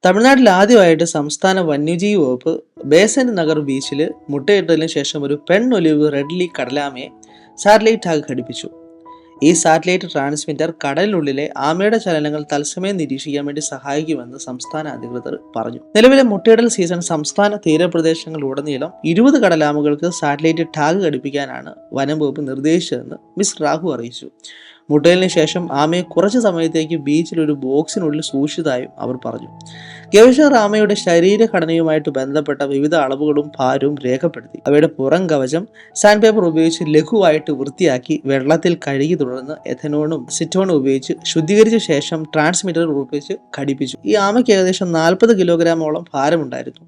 തമിഴ്നാട്ടിൽ ആദ്യമായിട്ട് സംസ്ഥാന വന്യജീവി വകുപ്പ് ബേസൻ നഗർ ബീച്ചിൽ മുട്ടയിട്ടതിനു ശേഷം ഒരു പെണ്ണൊലിവ് റെഡ്ലി കടലാമയെ സാറ്റലൈറ്റ് ടാഗ് ഘടിപ്പിച്ചു. ഈ സാറ്റലൈറ്റ് ട്രാൻസ്മിറ്റർ കടലിനുള്ളിലെ ആമയുടെ ചലനങ്ങൾ തത്സമയം നിരീക്ഷിക്കാൻ വേണ്ടി സഹായിക്കുമെന്ന് സംസ്ഥാന അധികൃതർ പറഞ്ഞു. നിലവിലെ മുട്ടയിടൽ സീസൺ സംസ്ഥാന തീരപ്രദേശങ്ങളിലുടനീളം 20 കടലാമകൾക്ക് സാറ്റലൈറ്റ് ടാഗ് ഘടിപ്പിക്കാനാണ് വനം വകുപ്പ് നിർദ്ദേശിച്ചതെന്ന് മിസ് റാഹു അറിയിച്ചു. മുട്ടലിന് ശേഷം ആമയെ കുറച്ചു സമയത്തേക്ക് ബീച്ചിൽ ഒരു ബോക്സിനുള്ളിൽ സൂക്ഷിച്ചതായും അവർ പറഞ്ഞു. ഗവേഷകർ ആമയുടെ ശരീരഘടനയുമായിട്ട് ബന്ധപ്പെട്ട വിവിധ അളവുകളും ഭാരവും രേഖപ്പെടുത്തി. അവയുടെ പുറം കവചം സാൻഡ് പേപ്പർ ഉപയോഗിച്ച് ലഘുവായിട്ട് വൃത്തിയാക്കി വെള്ളത്തിൽ കഴുകി തുടർന്ന് എഥനോണും സിറ്റോണും ഉപയോഗിച്ച് ശുദ്ധീകരിച്ച ശേഷം ട്രാൻസ്മിറ്റർ ഉപയോഗിച്ച് ഘടിപ്പിച്ചു. ഈ ആമയ്ക്ക് ഏകദേശം 40 കിലോഗ്രാമോളം ഭാരമുണ്ടായിരുന്നു.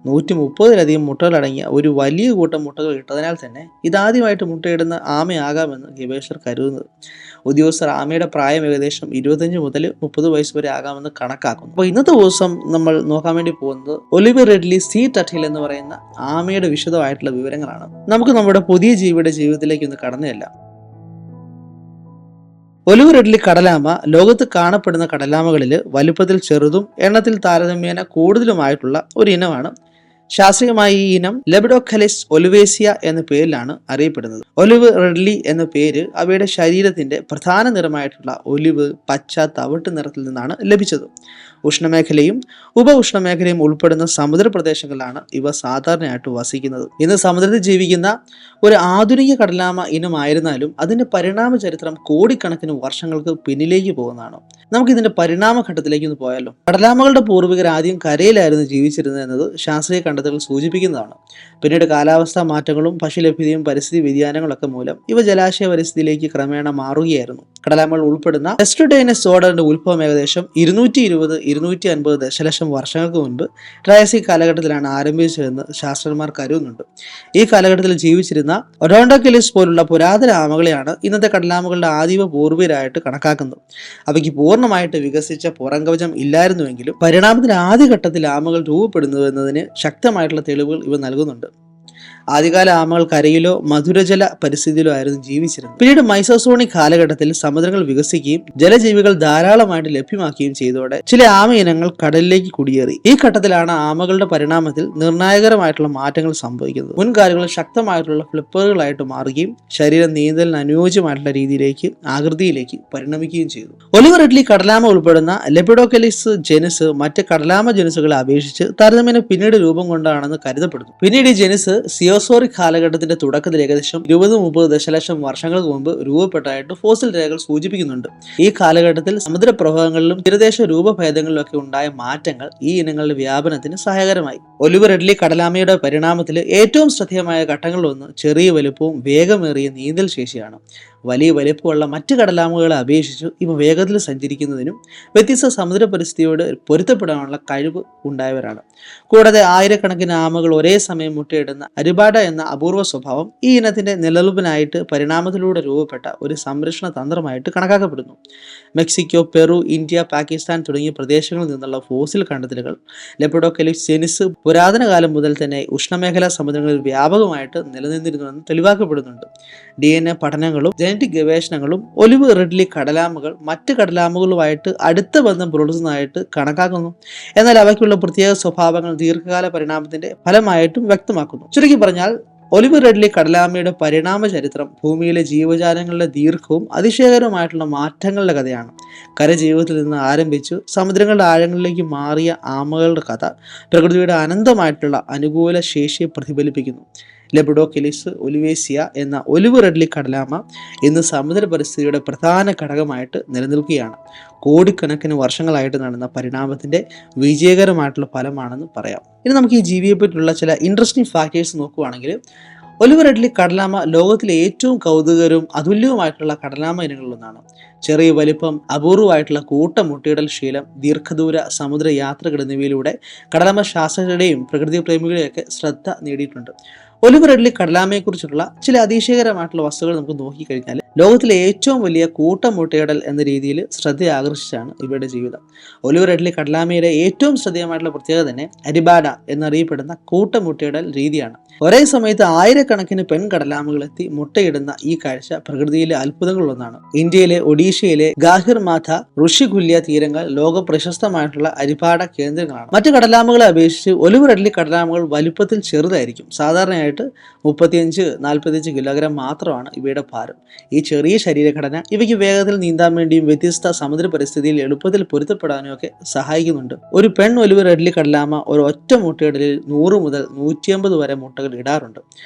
130ലധികം മുട്ടകളടങ്ങിയ ഒരു വലിയ കൂട്ടം മുട്ടകൾ ഇട്ടതിനാൽ തന്നെ ഇതാദ്യമായിട്ട് മുട്ടയിടുന്ന ആമയാകാമെന്ന് ഗവേഷകർ കരുതുന്നത്. ഉദ്യോഗസ്ഥർ ആമയുടെ പ്രായം ഏകദേശം 25 മുതൽ 30 വയസ്സ് വരെ ആകാമെന്ന് കണക്കാക്കുന്നു. അപ്പോൾ ഇന്നത്തെ ദിവസം നമ്മൾ നോക്കാൻ വേണ്ടി പോകുന്നത് ഒലിവ് റെഡ്ലി സീ ടർട്ടിൽ എന്ന് പറയുന്ന ആമയുടെ വിശദമായിട്ടുള്ള വിവരങ്ങളാണ്. നമുക്ക് നമ്മുടെ പുതിയ ജീവിയുടെ ജീവിതത്തിലേക്ക് ഒന്ന് കടന്നുചെല്ലാം. ഒലിവ് റെഡ്ലി കടലാമ ലോകത്ത് കാണപ്പെടുന്ന കടലാമകളിൽ വലുപ്പത്തിൽ ചെറുതും എണ്ണത്തിൽ താരതമ്യേന കൂടുതലുമായിട്ടുള്ള ഒരു ഇനമാണ്. ശാസ്ത്രീയമായി ഈ ഇനം ലെബഡോക്കലിസ് ഒലിവേസിയ എന്ന പേരിലാണ് അറിയപ്പെടുന്നത്. ഒലിവ് റെഡ്ലി എന്ന പേര് അവയുടെ ശരീരത്തിന്റെ പ്രധാന നിറമായിട്ടുള്ള ഒലിവ് പച്ച തവിട്ട് നിറത്തിൽ നിന്നാണ് ലഭിച്ചത്. ഉഷ്ണമേഖലയും ഉപ ഉഷ്ണമേഖലയും ഉൾപ്പെടുന്ന സമുദ്ര പ്രദേശങ്ങളിലാണ് ഇവ സാധാരണയായിട്ട് വസിക്കുന്നത്. ഇന്ന് സമുദ്രത്തിൽ ജീവിക്കുന്ന ഒരു ആധുനിക കടലാമ ഇനമായിരുന്നാലും അതിന്റെ പരിണാമ ചരിത്രം കോടിക്കണക്കിന് വർഷങ്ങൾക്ക് പിന്നിലേക്ക് പോകുന്നതാണ്. നമുക്ക് ഇതിന്റെ പരിണാമ ഘട്ടത്തിലേക്ക് ഒന്ന് പോയാലോ. കടലാമകളുടെ പൂർവികർ ആദ്യം കരയിലായിരുന്നു ജീവിച്ചിരുന്നത് എന്നത് ശാസ്ത്രീയ കണ്ടെത്തലുകൾ സൂചിപ്പിക്കുന്നതാണ്. പിന്നീട് കാലാവസ്ഥാ മാറ്റങ്ങളും ഭക്ഷ്യലഭ്യതയും പരിസ്ഥിതി വ്യതിയാനങ്ങളൊക്കെ മൂലം ഇവ ജലാശയ പരിസ്ഥിതിയിലേക്ക് ക്രമേണ മാറുകയായിരുന്നു. കടലാമകൾ ഉൾപ്പെടുന്ന എസ്റ്റുഡൈനസ് ഓർഡറിന്റെ ഉത്ഭവം ഏകദേശം 220-250 ദശലക്ഷം വർഷങ്ങൾക്ക് മുൻപ് ട്രയാസിക് കാലഘട്ടത്തിലാണ് ആരംഭിച്ചതെന്ന് ശാസ്ത്രജ്ഞന്മാർ കരുതുന്നുണ്ട്. ഈ കാലഘട്ടത്തിൽ ജീവിച്ചിരുന്ന ഒഡോണ്ടോക്കലിസ് പോലുള്ള പുരാതന ആമകളെയാണ് ഇന്നത്തെ കടലാമകളുടെ ആദിമ പൂർവികരായിട്ട് കണക്കാക്കുന്നത്. അവയ്ക്ക് പൂർണ്ണമായിട്ട് വികസിച്ച പുറംകവചം ഇല്ലായിരുന്നുവെങ്കിലും പരിണാമത്തിന്റെ ആദ്യഘട്ടത്തിൽ ആമകൾ രൂപപ്പെടുന്നു എന്നതിന് ശക്തമായിട്ടുള്ള തെളിവുകൾ ഇവ നൽകുന്നുണ്ട്. ആദ്യകാല ആമകൾ കരയിലോ മധുരജല പരിസ്ഥിതിയിലോ ആയിരുന്നു ജീവിച്ചിരുന്നത്. പിന്നീട് മൈസോസോണിക് കാലഘട്ടത്തിൽ സമുദ്രങ്ങൾ വികസിക്കുകയും ജലജീവികൾ ധാരാളമായിട്ട് ലഭ്യമാക്കുകയും ചെയ്തതോടെ ചില ആമ ഇനങ്ങൾ കടലിലേക്ക് കുടിയേറി. ഈ ഘട്ടത്തിലാണ് ആമകളുടെ പരിണാമത്തിൽ നിർണായകരമായിട്ടുള്ള മാറ്റങ്ങൾ സംഭവിക്കുന്നത്. മുൻകാലുകൾ ശക്തമായിട്ടുള്ള ഫ്ലിപ്പറുകളായിട്ട് മാറുകയും ശരീരം നീന്തലിന് അനുയോജ്യമായിട്ടുള്ള രീതിയിലേക്ക് ആകൃതിയിലേക്ക് പരിണമിക്കുകയും ചെയ്തു. ഒലിവ് റെഡ്ലി കടലാമ ഉൾപ്പെടുന്ന ലെപ്പിഡോക്കലിസ് ജനുസ് മറ്റ് കടലാമ ജനുസുകളെ അപേക്ഷിച്ച് താരതമ്യേന പിന്നീട് രൂപം കൊണ്ടാണെന്ന് കരുതപ്പെടുന്നു. പിന്നീട് ഈ ജനുസ് സിയോസോറിക് കാലഘട്ടത്തിന്റെ തുടക്കത്തിൽ ഏകദേശം 20-30 ദശലക്ഷം വർഷങ്ങൾക്ക് മുമ്പ് രൂപപ്പെട്ടായിട്ട് ഫോസിൽ രേഖകൾ സൂചിപ്പിക്കുന്നുണ്ട്. ഈ കാലഘട്ടത്തിൽ സമുദ്രപ്രവാഹങ്ങളിലും തീരദേശ രൂപഭേദങ്ങളിലും ഒക്കെ ഉണ്ടായ മാറ്റങ്ങൾ ഈ ഇനങ്ങളുടെ വ്യാപനത്തിന് സഹായകരമായി. ഒലിവ് റെഡ്ലി കടലാമയുടെ പരിണാമത്തിൽ ഏറ്റവും ശ്രദ്ധേയമായ ഘട്ടങ്ങളിലൊന്ന് ചെറിയ വലുപ്പവും വേഗമേറിയ നീന്തൽ ശേഷിയാണ്. വലിയ വലിപ്പമുള്ള മറ്റ് കടലാമകളെ അപേക്ഷിച്ച് ഇവ വേഗത്തിൽ സഞ്ചരിക്കുന്നതിനും വ്യത്യസ്ത സമുദ്ര പരിസ്ഥിതിയോട് പൊരുത്തപ്പെടാനുള്ള കഴിവ് ഉണ്ടായവരാണ്. കൂടാതെ ആയിരക്കണക്കിന് ആമകൾ ഒരേ സമയം മുട്ടയിടുന്ന അരിബാഡ എന്ന അപൂർവ സ്വഭാവം ഈ ഇനത്തിന്റെ നിലനിൽപ്പിനായിട്ട് പരിണാമത്തിലൂടെ രൂപപ്പെട്ട ഒരു സംരക്ഷണ തന്ത്രമായിട്ട് കണക്കാക്കപ്പെടുന്നു. മെക്സിക്കോ, പെറു, ഇന്ത്യ, പാകിസ്ഥാൻ തുടങ്ങിയ പ്രദേശങ്ങളിൽ നിന്നുള്ള ഫോസിൽ കണ്ടെത്തലുകൾ ലെപ്പിഡോക്കലിസ് ജനുസ് പുരാതന കാലം മുതൽ തന്നെ ഉഷ്ണമേഖലാ സമുദ്രങ്ങളിൽ വ്യാപകമായിട്ട് നിലനിന്നിരുന്നുവെന്ന് തെളിവാക്കപ്പെടുന്നുണ്ട്. DNA പഠനങ്ങളും ജനറ്റിക് ഗവേഷണങ്ങളും ഒലിവ് റെഡ്ലി കടലാമകൾ മറ്റ് കടലാമകളുമായിട്ട് അടുത്ത ബന്ധം പുലർത്തുന്നതായിട്ട് കണക്കാക്കുന്നു. എന്നാൽ അവയ്ക്കുള്ള പ്രത്യേക സ്വഭാവങ്ങൾ ദീർഘകാല പരിണാമത്തിന്റെ ഫലമായിട്ടും വ്യക്തമാക്കുന്നു. ചുരുക്കി പറഞ്ഞാൽ ഒലിവ് റെഡ്ലി കടലാമയുടെ പരിണാമ ചരിത്രം ഭൂമിയിലെ ജീവജാലങ്ങളുടെ ദീർഘവും അതിശയകരവുമായിട്ടുള്ള മാറ്റങ്ങളുടെ കഥയാണ്. കരജീവിതത്തിൽ നിന്ന് ആരംഭിച്ചു സമുദ്രങ്ങളുടെ ആഴങ്ങളിലേക്ക് മാറിയ ആമകളുടെ കഥ പ്രകൃതിയുടെ അനന്തമായിട്ടുള്ള അനുകൂല ശേഷിയെ പ്രതിഫലിപ്പിക്കുന്നു. ലെബഡോക്കലിസ് ഒലിവേസിയ എന്ന ഒലിവ് റെഡ്ലി കടലാമ ഇന്ന് സമുദ്ര പരിസ്ഥിതിയുടെ പ്രധാന ഘടകമായിട്ട് നിലനിൽക്കുകയാണ്. കോടിക്കണക്കിന് വർഷങ്ങളായിട്ട് നടന്ന പരിണാമത്തിന്റെ വിജയകരമായിട്ടുള്ള ഫലമാണെന്ന് പറയാം. ഇനി നമുക്ക് ഈ ജീവിയെ പറ്റിയുള്ള ചില ഇൻട്രസ്റ്റിംഗ് ഫാക്ടേഴ്സ് നോക്കുകയാണെങ്കിൽ ഒലിവ് റെഡ്ലി കടലാമ ലോകത്തിലെ ഏറ്റവും കൗതുകരവും അതുല്യവുമായിട്ടുള്ള കടലാമ ഇനങ്ങളിലൊന്നാണ്. ചെറിയ വലിപ്പം, അപൂർവമായിട്ടുള്ള കൂട്ടമുട്ടയിടൽ ശീലം, ദീർഘദൂര സമുദ്ര യാത്രകൾ എന്നിവയിലൂടെ കടലാമ ശാസ്ത്രജ്ഞരുടെയും പ്രകൃതി പ്രേമികളുടെയൊക്കെ ശ്രദ്ധ നേടിയിട്ടുണ്ട്. ഒലിവ് റെഡ്ലി കടലാമയെക്കുറിച്ചുള്ള ചില അതിശയകരമായിട്ടുള്ള വസ്തുക്കൾ നമുക്ക് നോക്കിക്കഴിഞ്ഞാൽ ലോകത്തിലെ ഏറ്റവും വലിയ കൂട്ടമുട്ടയിടൽ എന്ന രീതിയിൽ ശ്രദ്ധ ആകർഷിച്ചാണ് ഇവയുടെ ജീവിതം. ഒലിവ് റെഡ്ലി കടലാമയുടെ ഏറ്റവും ശ്രദ്ധേയമായിട്ടുള്ള പ്രത്യേകത തന്നെ അരിബാഡ എന്നറിയപ്പെടുന്ന കൂട്ടമുട്ടയിടൽ രീതിയാണ്. ഒരേ സമയത്ത് ആയിരക്കണക്കിന് പെൺകടലാമകൾ എത്തി മുട്ടയിടുന്ന ഈ കാഴ്ച പ്രകൃതിയിലെ അത്ഭുതങ്ങളിലൊന്നാണ്. ഇന്ത്യയിലെ ഒഡീഷയിലെ ഗാഹിർമാഥ, ഋഷികുല്യ തീരങ്ങൾ ലോക പ്രശസ്തമായിട്ടുള്ള അരിബാഡ കേന്ദ്രങ്ങളാണ്. മറ്റു കടലാമകളെ അപേക്ഷിച്ച് ഒലിവ് റെഡ്ലി കടലാമകൾ വലുപ്പത്തിൽ ചെറുതായിരിക്കും. സാധാരണയായിട്ട് 35-45 കിലോഗ്രാം മാത്രമാണ് ഇവയുടെ ഭാരം. ഈ ചെറിയ ശരീരഘടന ഇവയ്ക്ക് വേഗത്തിൽ നീന്താൻ വേണ്ടിയും വ്യത്യസ്ത സമുദ്ര പരിസ്ഥിതിയിൽ എളുപ്പത്തിൽ പൊരുത്തപ്പെടാനും ഒക്കെ സഹായിക്കുന്നുണ്ട്. ഒരു പെൺ ഒലിവ് റെഡ്ലി കടലാമ ഒരു ഒറ്റ മുട്ടയിടലിൽ 100 മുതൽ 150 വരെ മുട്ടകൾ ഇടാറുണ്ട്.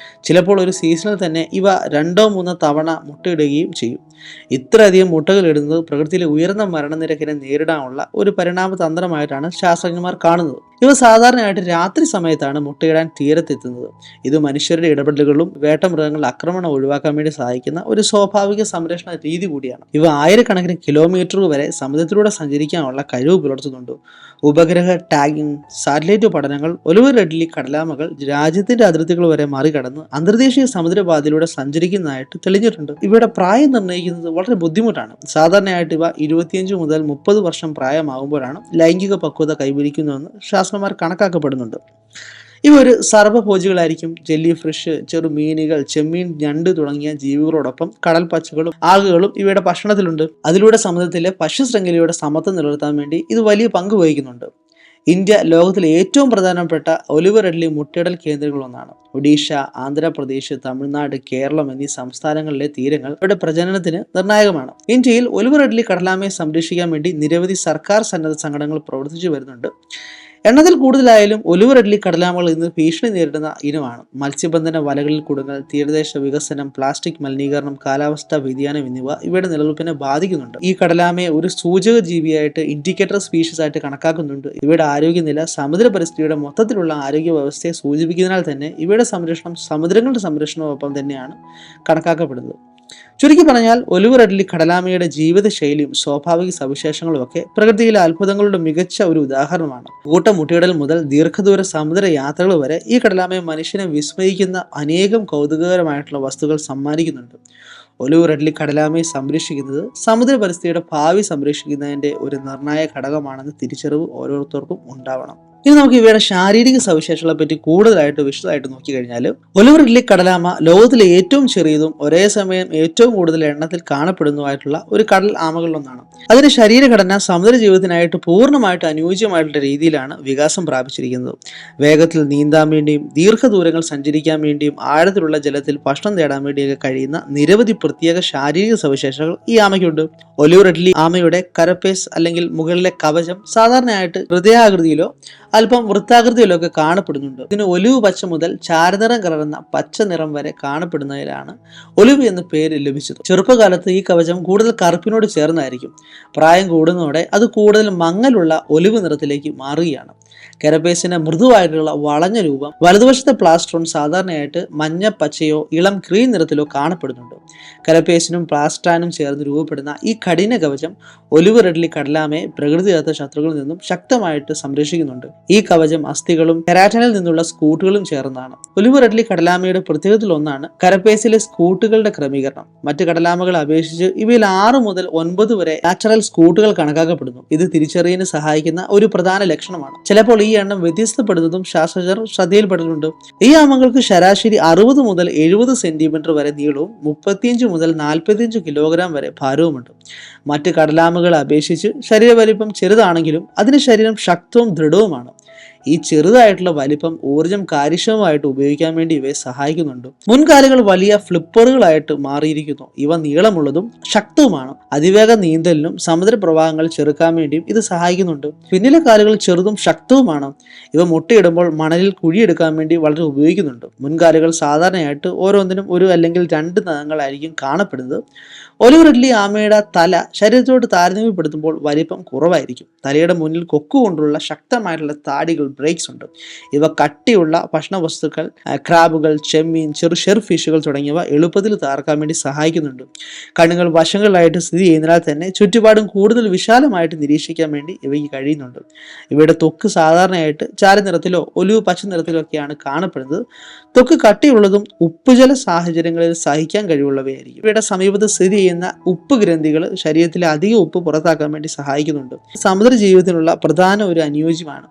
ചിലപ്പോൾ ഒരു സീസണിൽ തന്നെ ഇവ 2-3 തവണ മുട്ടയിടുകയും ചെയ്യും. ഇത്രയധികം മുട്ടകൾ ഇടുന്നത് പ്രകൃതിയിലെ ഉയർന്ന മരണനിരക്കിനെ നേരിടാനുള്ള ഒരു പരിണാമ തന്ത്രമായിട്ടാണ് ശാസ്ത്രജ്ഞന്മാർ കാണുന്നത്. ഇവ സാധാരണയായിട്ട് രാത്രി സമയത്താണ് മുട്ടയിടാൻ തീരത്തെത്തുന്നത്. ഇത് മനുഷ്യരുടെ ഇടപെടലുകളും വേട്ടമൃഗങ്ങളുടെ ആക്രമണം ഒഴിവാക്കാൻ വേണ്ടി സഹായിക്കുന്ന ഒരു സ്വാഭാവിക സംരക്ഷണ രീതി കൂടിയാണ്. ഇവ ആയിരക്കണക്കിന് കിലോമീറ്റർ വരെ സമുദ്രത്തിലൂടെ സഞ്ചരിക്കാനുള്ള കഴിവ് പുലർത്തുന്നുണ്ട്. ഉപഗ്രഹ ടാഗിംഗ്, സാറ്റലൈറ്റ് പഠനങ്ങൾ ഒലിവ് റെഡ്ലി കടലാമകൾ രാജ്യത്തിന്റെ അതിർത്തികൾ വരെ മറികടന്ന് അന്തർദേശീയ സമുദ്രപാതയിലൂടെ സഞ്ചരിക്കുന്നതായിട്ട് തെളിഞ്ഞിട്ടുണ്ട്. ഇവയുടെ പ്രായം നിർണ്ണയിക്കുന്നത് വളരെ ബുദ്ധിമുട്ടാണ്. സാധാരണയായിട്ട് ഇവ 25 മുതൽ 30 വർഷം പ്രായമാകുമ്പോഴാണ് ലൈംഗിക പക്വത കൈവരിക്കുന്നതെന്ന് ശാസ്ത്രജ്ഞന്മാർ കണക്കാക്കപ്പെടുന്നുണ്ട്. ഇവ ഒരു സർവ്വഭോജികളായിരിക്കും. ജെല്ലി ഫിഷ്, ചെറുമീനുകൾ, ചെമ്മീൻ, ഞണ്ട് തുടങ്ങിയ ജീവികളോടൊപ്പം കടൽ പച്ചകളും ആൽഗകളും ഇവയുടെ ഭക്ഷണത്തിലുണ്ട്. അതിലൂടെ സമുദ്രത്തിലെ ഭക്ഷ്യശൃംഖലയുടെ സമത്വം നിലനിർത്താൻ വേണ്ടി ഇത് വലിയ പങ്ക് വഹിക്കുന്നുണ്ട്. ഇന്ത്യ ലോകത്തിലെ ഏറ്റവും പ്രധാനപ്പെട്ട ഒലിവ് റെഡ്ലി മുട്ടയിടൽ കേന്ദ്രങ്ങളൊന്നാണ്. ഒഡീഷ, ആന്ധ്രാപ്രദേശ്, തമിഴ്നാട്, കേരളം എന്നീ സംസ്ഥാനങ്ങളിലെ തീരങ്ങൾ ഇവയുടെ പ്രജനനത്തിന് നിർണായകമാണ്. ഇന്ത്യയിൽ ഒലിവ് റെഡ്ലി കടലാമയെ സംരക്ഷിക്കാൻ വേണ്ടി നിരവധി സർക്കാർ സന്നദ്ധ സംഘടനകൾ പ്രവർത്തിച്ചു വരുന്നുണ്ട്. എണ്ണത്തിൽ കൂടുതലായാലും ഒലിവ് റെഡ്ലി കടലാമകൾ ഇന്ന് ഭീഷണി നേരിടുന്ന ഇനമാണ്. മത്സ്യബന്ധന വലകളിൽ കുടുങ്ങൽ, തീരദേശ വികസനം, പ്ലാസ്റ്റിക് മലിനീകരണം, കാലാവസ്ഥാ വ്യതിയാനം എന്നിവ ഇവയുടെ നിലനിൽപ്പിനെ ബാധിക്കുന്നുണ്ട്. ഈ കടലാമയെ ഒരു സൂചക ജീവിയായിട്ട്, ഇൻഡിക്കേറ്റർ സ്പീഷീസ് ആയിട്ട് കണക്കാക്കുന്നുണ്ട്. ഇവയുടെ ആരോഗ്യനില സമുദ്ര പരിസ്ഥിതിയുടെ മൊത്തത്തിലുള്ള ആരോഗ്യ വ്യവസ്ഥയെ സൂചിപ്പിക്കുന്നതിനാൽ തന്നെ ഇവയുടെ സംരക്ഷണം സമുദ്രങ്ങളുടെ സംരക്ഷണമൊപ്പം തന്നെയാണ് കണക്കാക്കപ്പെടുന്നത്. ചുരുക്കി പറഞ്ഞാൽ ഒലിവ് റെഡ്ലി കടലാമയുടെ ജീവിതശൈലിയും സ്വാഭാവിക സവിശേഷങ്ങളും ഒക്കെ പ്രകൃതിയിലെ അത്ഭുതങ്ങളുടെ മികച്ച ഒരു ഉദാഹരണമാണ്. കൂട്ടമുട്ടയിടൽ മുതൽ ദീർഘദൂര സമുദ്ര യാത്രകൾ വരെ ഈ കടലാമയെ മനുഷ്യനെ വിസ്മയിക്കുന്ന അനേകം കൗതുകകരമായിട്ടുള്ള വസ്തുക്കൾ സമ്മാനിക്കുന്നുണ്ട്. ഒലിവ് റെഡ്ലി കടലാമയെ സംരക്ഷിക്കുന്നത് സമുദ്ര പരിസ്ഥിതിയുടെ ഭാവി സംരക്ഷിക്കുന്നതിന്റെ ഒരു നിർണായക ഘടകമാണെന്ന് തിരിച്ചറിവ് ഓരോരുത്തർക്കും ഉണ്ടാവണം. ഇനി നമുക്ക് ഇവയുടെ ശാരീരിക സവിശേഷതകളെ പറ്റി കൂടുതലായിട്ട് വിശദമായിട്ട് നോക്കിക്കഴിഞ്ഞാൽ, ഒലിവ് റെഡ്ലി കടലാമ ലോകത്തിലെ ഏറ്റവും ചെറിയതും ഒരേ സമയം ഏറ്റവും കൂടുതൽ എണ്ണത്തിൽ കാണപ്പെടുന്നതുമായിട്ടുള്ള ഒരു കടൽ ആമകളിലൊന്നാണ്. അതിന്റെ ശരീരഘടന സമുദ്ര ജീവിതത്തിനായിട്ട് പൂർണ്ണമായിട്ട് അനുയോജ്യമായിട്ടുള്ള രീതിയിലാണ് വികാസം പ്രാപിച്ചിരിക്കുന്നത്. വേഗത്തിൽ നീന്താൻ വേണ്ടിയും ദീർഘദൂരങ്ങൾ സഞ്ചരിക്കാൻ വേണ്ടിയും ആഴത്തിലുള്ള ജലത്തിൽ ഭക്ഷണം തേടാൻ വേണ്ടിയൊക്കെ കഴിയുന്ന നിരവധി പ്രത്യേക ശാരീരിക സവിശേഷതകൾ ഈ ആമയ്ക്കുണ്ട്. ഒലിവ് റെഡ്ലി ആമയുടെ കരപ്പേസ് അല്ലെങ്കിൽ മുകളിലെ കവചം സാധാരണയായിട്ട് ഹൃദയാകൃതിയിലോ അല്പം വൃത്താകൃതിയിലൊക്കെ കാണപ്പെടുന്നുണ്ട്. ഇതിന് ഒലിവ് പച്ച മുതൽ ചാരനിറം കലർന്ന പച്ച നിറം വരെ കാണപ്പെടുന്നതിലാണ് ഒലിവ് എന്ന പേര് ലഭിച്ചത്. ചെറുപ്പകാലത്ത് ഈ കവചം കൂടുതൽ കറുപ്പിനോട് ചേർന്നായിരിക്കും. പ്രായം കൂടുന്നതോടെ അത് കൂടുതൽ മങ്ങലുള്ള ഒലിവ് നിറത്തിലേക്ക് മാറുകയാണ്. കരപേസിന്റെ മൃദുവായിട്ടുള്ള വളഞ്ഞ രൂപം വലതുവശത്തെ പ്ലാസ്ട്രോൺ സാധാരണയായിട്ട് മഞ്ഞ, പച്ചയോ ഇളം ഗ്രീൻ നിറത്തിലോ കാണപ്പെടുന്നുണ്ട്. കരപേസിനും പ്ലാസ്റ്റാനും ചേർന്ന് രൂപപ്പെടുന്ന ഈ കഠിന കവചം ഒലിവ് റെഡ്ലി കടലാമയെ പ്രകൃതിദത്ത ശത്രുക്കളിൽ നിന്നും ശക്തമായിട്ട് സംരക്ഷിക്കുന്നുണ്ട്. ഈ കവചം അസ്ഥികളും കെരാറ്റിനിൽ നിന്നുള്ള സ്കൂട്ടുകളും ചേർന്നതാണ്. ഒലിവ് റെഡ്ലി കടലാമയുടെ പ്രത്യേകതയിൽ ഒന്നാണ് കരപേസിലെ സ്കൂട്ടുകളുടെ ക്രമീകരണം. മറ്റ് കടലാമകളെ അപേക്ഷിച്ച് ഇവയിൽ 6 മുതൽ 9 വരെ നാച്ചുറൽ സ്കൂട്ടുകൾ കണക്കാക്കപ്പെടുന്നു. ഇത് തിരിച്ചറിയാൻ സഹായിക്കുന്ന ഒരു പ്രധാന ലക്ഷണമാണ്. ചിലപ്പോൾ ഈ എണ്ണം വ്യത്യസ്തപ്പെടുന്നതും ശാസ്ത്രജ്ഞർ ശ്രദ്ധയിൽപ്പെട്ടിട്ടുണ്ട്. ഈ ആമകൾക്ക് ശരാശരി 60 മുതൽ 70 സെന്റിമീറ്റർ വരെ നീളവും 35 മുതൽ 45 കിലോഗ്രാം വരെ ഭാരവുമുണ്ട്. മറ്റ് കടലാമകളെ അപേക്ഷിച്ച് ശരീരവലിപ്പം ചെറുതാണെങ്കിലും അതിന് ശരീരം ശക്തവും ദൃഢവുമാണ്. ഈ ചെറുതായിട്ടുള്ള വലിപ്പം ഊർജ്ജം കാര്യക്ഷമമായിട്ട് ഉപയോഗിക്കാൻ വേണ്ടി ഇവയെ സഹായിക്കുന്നുണ്ട്. മുൻകാലുകൾ വലിയ ഫ്ലിപ്പറുകളായിട്ട് മാറിയിരിക്കുന്നു. ഇവ നീളമുള്ളതും ശക്തവുമാണ്. അതിവേഗ നീന്തലിനും സമുദ്രപ്രവാഹങ്ങൾ ചെറുക്കാൻ വേണ്ടിയും ഇത് സഹായിക്കുന്നുണ്ട്. പിന്നിലെ കാലുകൾ ചെറുതും ശക്തവുമാണ്. ഇവ മുട്ടയിടുമ്പോൾ മണലിൽ കുഴിയെടുക്കാൻ വേണ്ടി വളരെ ഉപയോഗിക്കുന്നുണ്ട്. മുൻകാലുകൾ സാധാരണയായിട്ട് ഓരോന്നിനും 1 അല്ലെങ്കിൽ 2 നഖങ്ങളായിരിക്കും കാണപ്പെടുന്നത്. ഒലിവ് റെഡ്ലി ആമയുടെ തല ശരീരത്തോട് താരതമ്യപ്പെടുത്തുമ്പോൾ വലിപ്പം കുറവായിരിക്കും. തലയുടെ മുന്നിൽ കൊക്കുകൊണ്ടുള്ള ശക്തമായിട്ടുള്ള താടികൾ ബ്രേക്സ് ഉണ്ട്. ഇവ കട്ടിയുള്ള ഭക്ഷണവസ്തുക്കൾ, ക്രാബുകൾ, ചെമ്മീൻ, ഷെർ ഫിഷുകൾ തുടങ്ങിയവ എളുപ്പത്തിൽ തകർക്കാൻ വേണ്ടി സഹായിക്കുന്നുണ്ട്. കണ്ണുകൾ വശങ്ങളിലായിട്ട് സ്ഥിതി ചെയ്യുന്നതിനാൽ തന്നെ ചുറ്റുപാടും കൂടുതൽ വിശാലമായിട്ട് നിരീക്ഷിക്കാൻ വേണ്ടി ഇവയ്ക്ക് കഴിയുന്നുണ്ട്. ഇവയുടെ ത്വക്ക് സാധാരണയായിട്ട് ചാരനിറത്തിലോ ഒലിവ് പച്ച നിറത്തിലോ ഒക്കെയാണ് കാണപ്പെടുന്നത്. ത്വക്ക് കട്ടിയുള്ളതും ഉപ്പുജല സാഹചര്യങ്ങളിൽ സഹിക്കാൻ കഴിവുള്ളവയായിരിക്കും. ഇവയുടെ സമീപത്ത് സ്ഥിതി ചെയ്യുന്ന ഉപ്പ് ഗ്രന്ഥികൾ ശരീരത്തിലെ അധിക ഉപ്പ് പുറത്താക്കാൻ വേണ്ടി സഹായിക്കുന്നുണ്ട്. സമുദ്ര ജീവിതത്തിനുള്ള പ്രധാന ഒരു അനുയോജ്യമാണ്.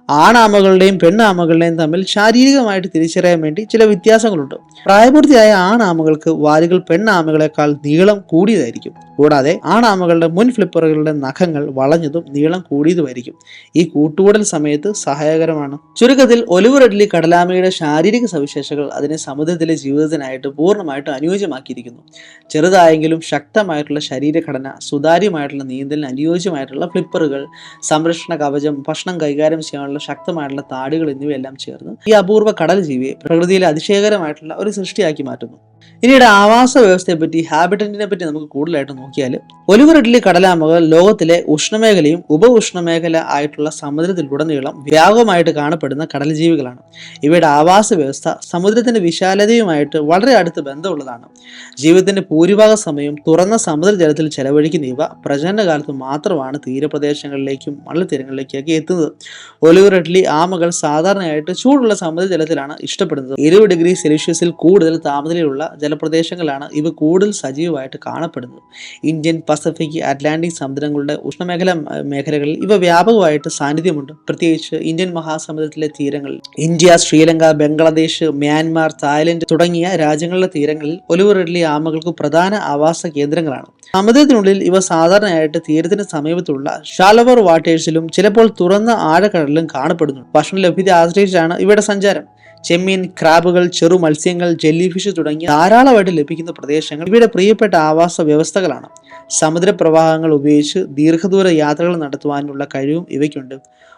ആണാമകളുടെയും പെണ്ണാമകളുടെയും തമ്മിൽ ശാരീരികമായിട്ട് തിരിച്ചറിയാൻ വേണ്ടി ചില വ്യത്യാസങ്ങളുണ്ട്. പ്രായപൂർത്തിയായ ആണാമകൾക്ക് വാലുകൾ പെണ്ണാമകളെക്കാൾ നീളം കൂടിയതായിരിക്കും. കൂടാതെ ആണാമകളുടെ മുൻ ഫ്ലിപ്പറുകളുടെ നഖങ്ങൾ വളഞ്ഞതും നീളം കൂടിയതുമായിരിക്കും. ഈ കൂട്ടുകൂടൽ സമയത്ത് സഹായകരമാണ്. ചുരുക്കത്തിൽ ഒലിവ് റിഡ്ലി കടലാമയുടെ ശാരീരിക സവിശേഷതകൾ അതിനെ സമുദ്രത്തിലെ ജീവിതത്തിനായിട്ട് പൂർണ്ണമായിട്ടും അനുയോജ്യമാക്കിയിരിക്കുന്നു. ചെറുതായെങ്കിലും ശക്തമായിട്ടുള്ള ശരീരഘടന, സുതാര്യമായിട്ടുള്ള നീന്തലിന് അനുയോജ്യമായിട്ടുള്ള ഫ്ലിപ്പറുകൾ, സംരക്ഷണ കവചം, ഭക്ഷണം കൈകാര്യം ചെയ്യാനുള്ള ശക്തമായിട്ടുള്ള താടികൾ എന്നിവയെല്ലാം ചേർന്ന് ഈ അപൂർവ കടൽ ജീവിയെ പ്രകൃതിയിലെ അതിശയകരമായിട്ടുള്ള ഒരു സൃഷ്ടിയാക്കി മാറ്റുന്നു. ഇനിയുടെ ആവാസ വ്യവസ്ഥയെ പറ്റി, ഹാബിറ്ററ്റിനെ പറ്റി നമുക്ക് കൂടുതലായിട്ട് നോക്കിയാൽ, ഒലിവ് റിഡ്ലി കടലാമകൾ ലോകത്തിലെ ഉഷ്ണമേഖലയും ഉപ ഉഷ്ണമേഖല ആയിട്ടുള്ള സമുദ്രത്തിലുടനീളം വ്യാപകമായിട്ട് കാണപ്പെടുന്ന കടൽ ജീവികളാണ്. ഇവയുടെ ആവാസ വ്യവസ്ഥ സമുദ്രത്തിന്റെ വിശാലതയുമായിട്ട് വളരെ അടുത്ത് ബന്ധമുള്ളതാണ്. ജീവിതത്തിന്റെ ഭൂരിഭാഗ സമയം തുറന്ന സമുദ്രജലത്തിൽ ചെലവഴിക്കുന്ന ഇവ പ്രജനനകാലത്ത് മാത്രമാണ് തീരപ്രദേശങ്ങളിലേക്കും മണൽത്തീരങ്ങളിലേക്കൊക്കെ എത്തുന്നത്. ഒലിവ് റിഡ്ലി ആമകൾ സാധാരണയായിട്ട് ചൂടുള്ള സമുദ്രജലത്തിലാണ് ഇഷ്ടപ്പെടുന്നത്. 20 ഡിഗ്രി സെൽഷ്യസിൽ കൂടുതൽ താപനിലയുള്ള ജലപ്രദേശങ്ങളാണ് ഇവ കൂടുതൽ സജീവമായിട്ട് കാണപ്പെടുന്നത്. ഇന്ത്യൻ, പസഫിക്, അറ്റ്ലാന്റിക് സമുദ്രങ്ങളുടെ ഉഷ്ണമേഖല മേഖലകളിൽ ഇവ വ്യാപകമായിട്ട് സാന്നിധ്യമുണ്ട്. പ്രത്യേകിച്ച് ഇന്ത്യൻ മഹാസമുദ്രത്തിലെ തീരങ്ങളിൽ India, Sri Lanka, Bangladesh, Myanmar, Thailand തുടങ്ങിയ രാജ്യങ്ങളുടെ തീരങ്ങളിൽ ഒലിവ് റിഡ്ലി ആമകൾക്ക് പ്രധാന ആവാസ കേന്ദ്രങ്ങളാണ്. സമുദ്രത്തിനുള്ളിൽ ഇവ സാധാരണയായിട്ട് തീരത്തിന് സമീപത്തുള്ള ഷാലവർ വാട്ടേഴ്സിലും ചിലപ്പോൾ തുറന്ന ആഴക്കടലിലും കാണപ്പെടുന്നു. ഭക്ഷണ ലഭ്യത ആശ്രയിച്ചാണ് ഇവയുടെ സഞ്ചാരം. ചെമ്മീൻ, ക്രാബുകൾ, ചെറു മത്സ്യങ്ങൾ, ജെല്ലി ഫിഷ് തുടങ്ങിയ ധാരാളമായിട്ട് ലഭിക്കുന്ന പ്രദേശങ്ങൾ ഇവയുടെ പ്രിയപ്പെട്ട ആവാസ വ്യവസ്ഥകളാണ്. സമുദ്രപ്രവാഹങ്ങൾ ഉപയോഗിച്ച് ദീർഘദൂര യാത്രകൾ നടത്തുവാനുള്ള കഴിവും ഇവയ്ക്കുണ്ട്.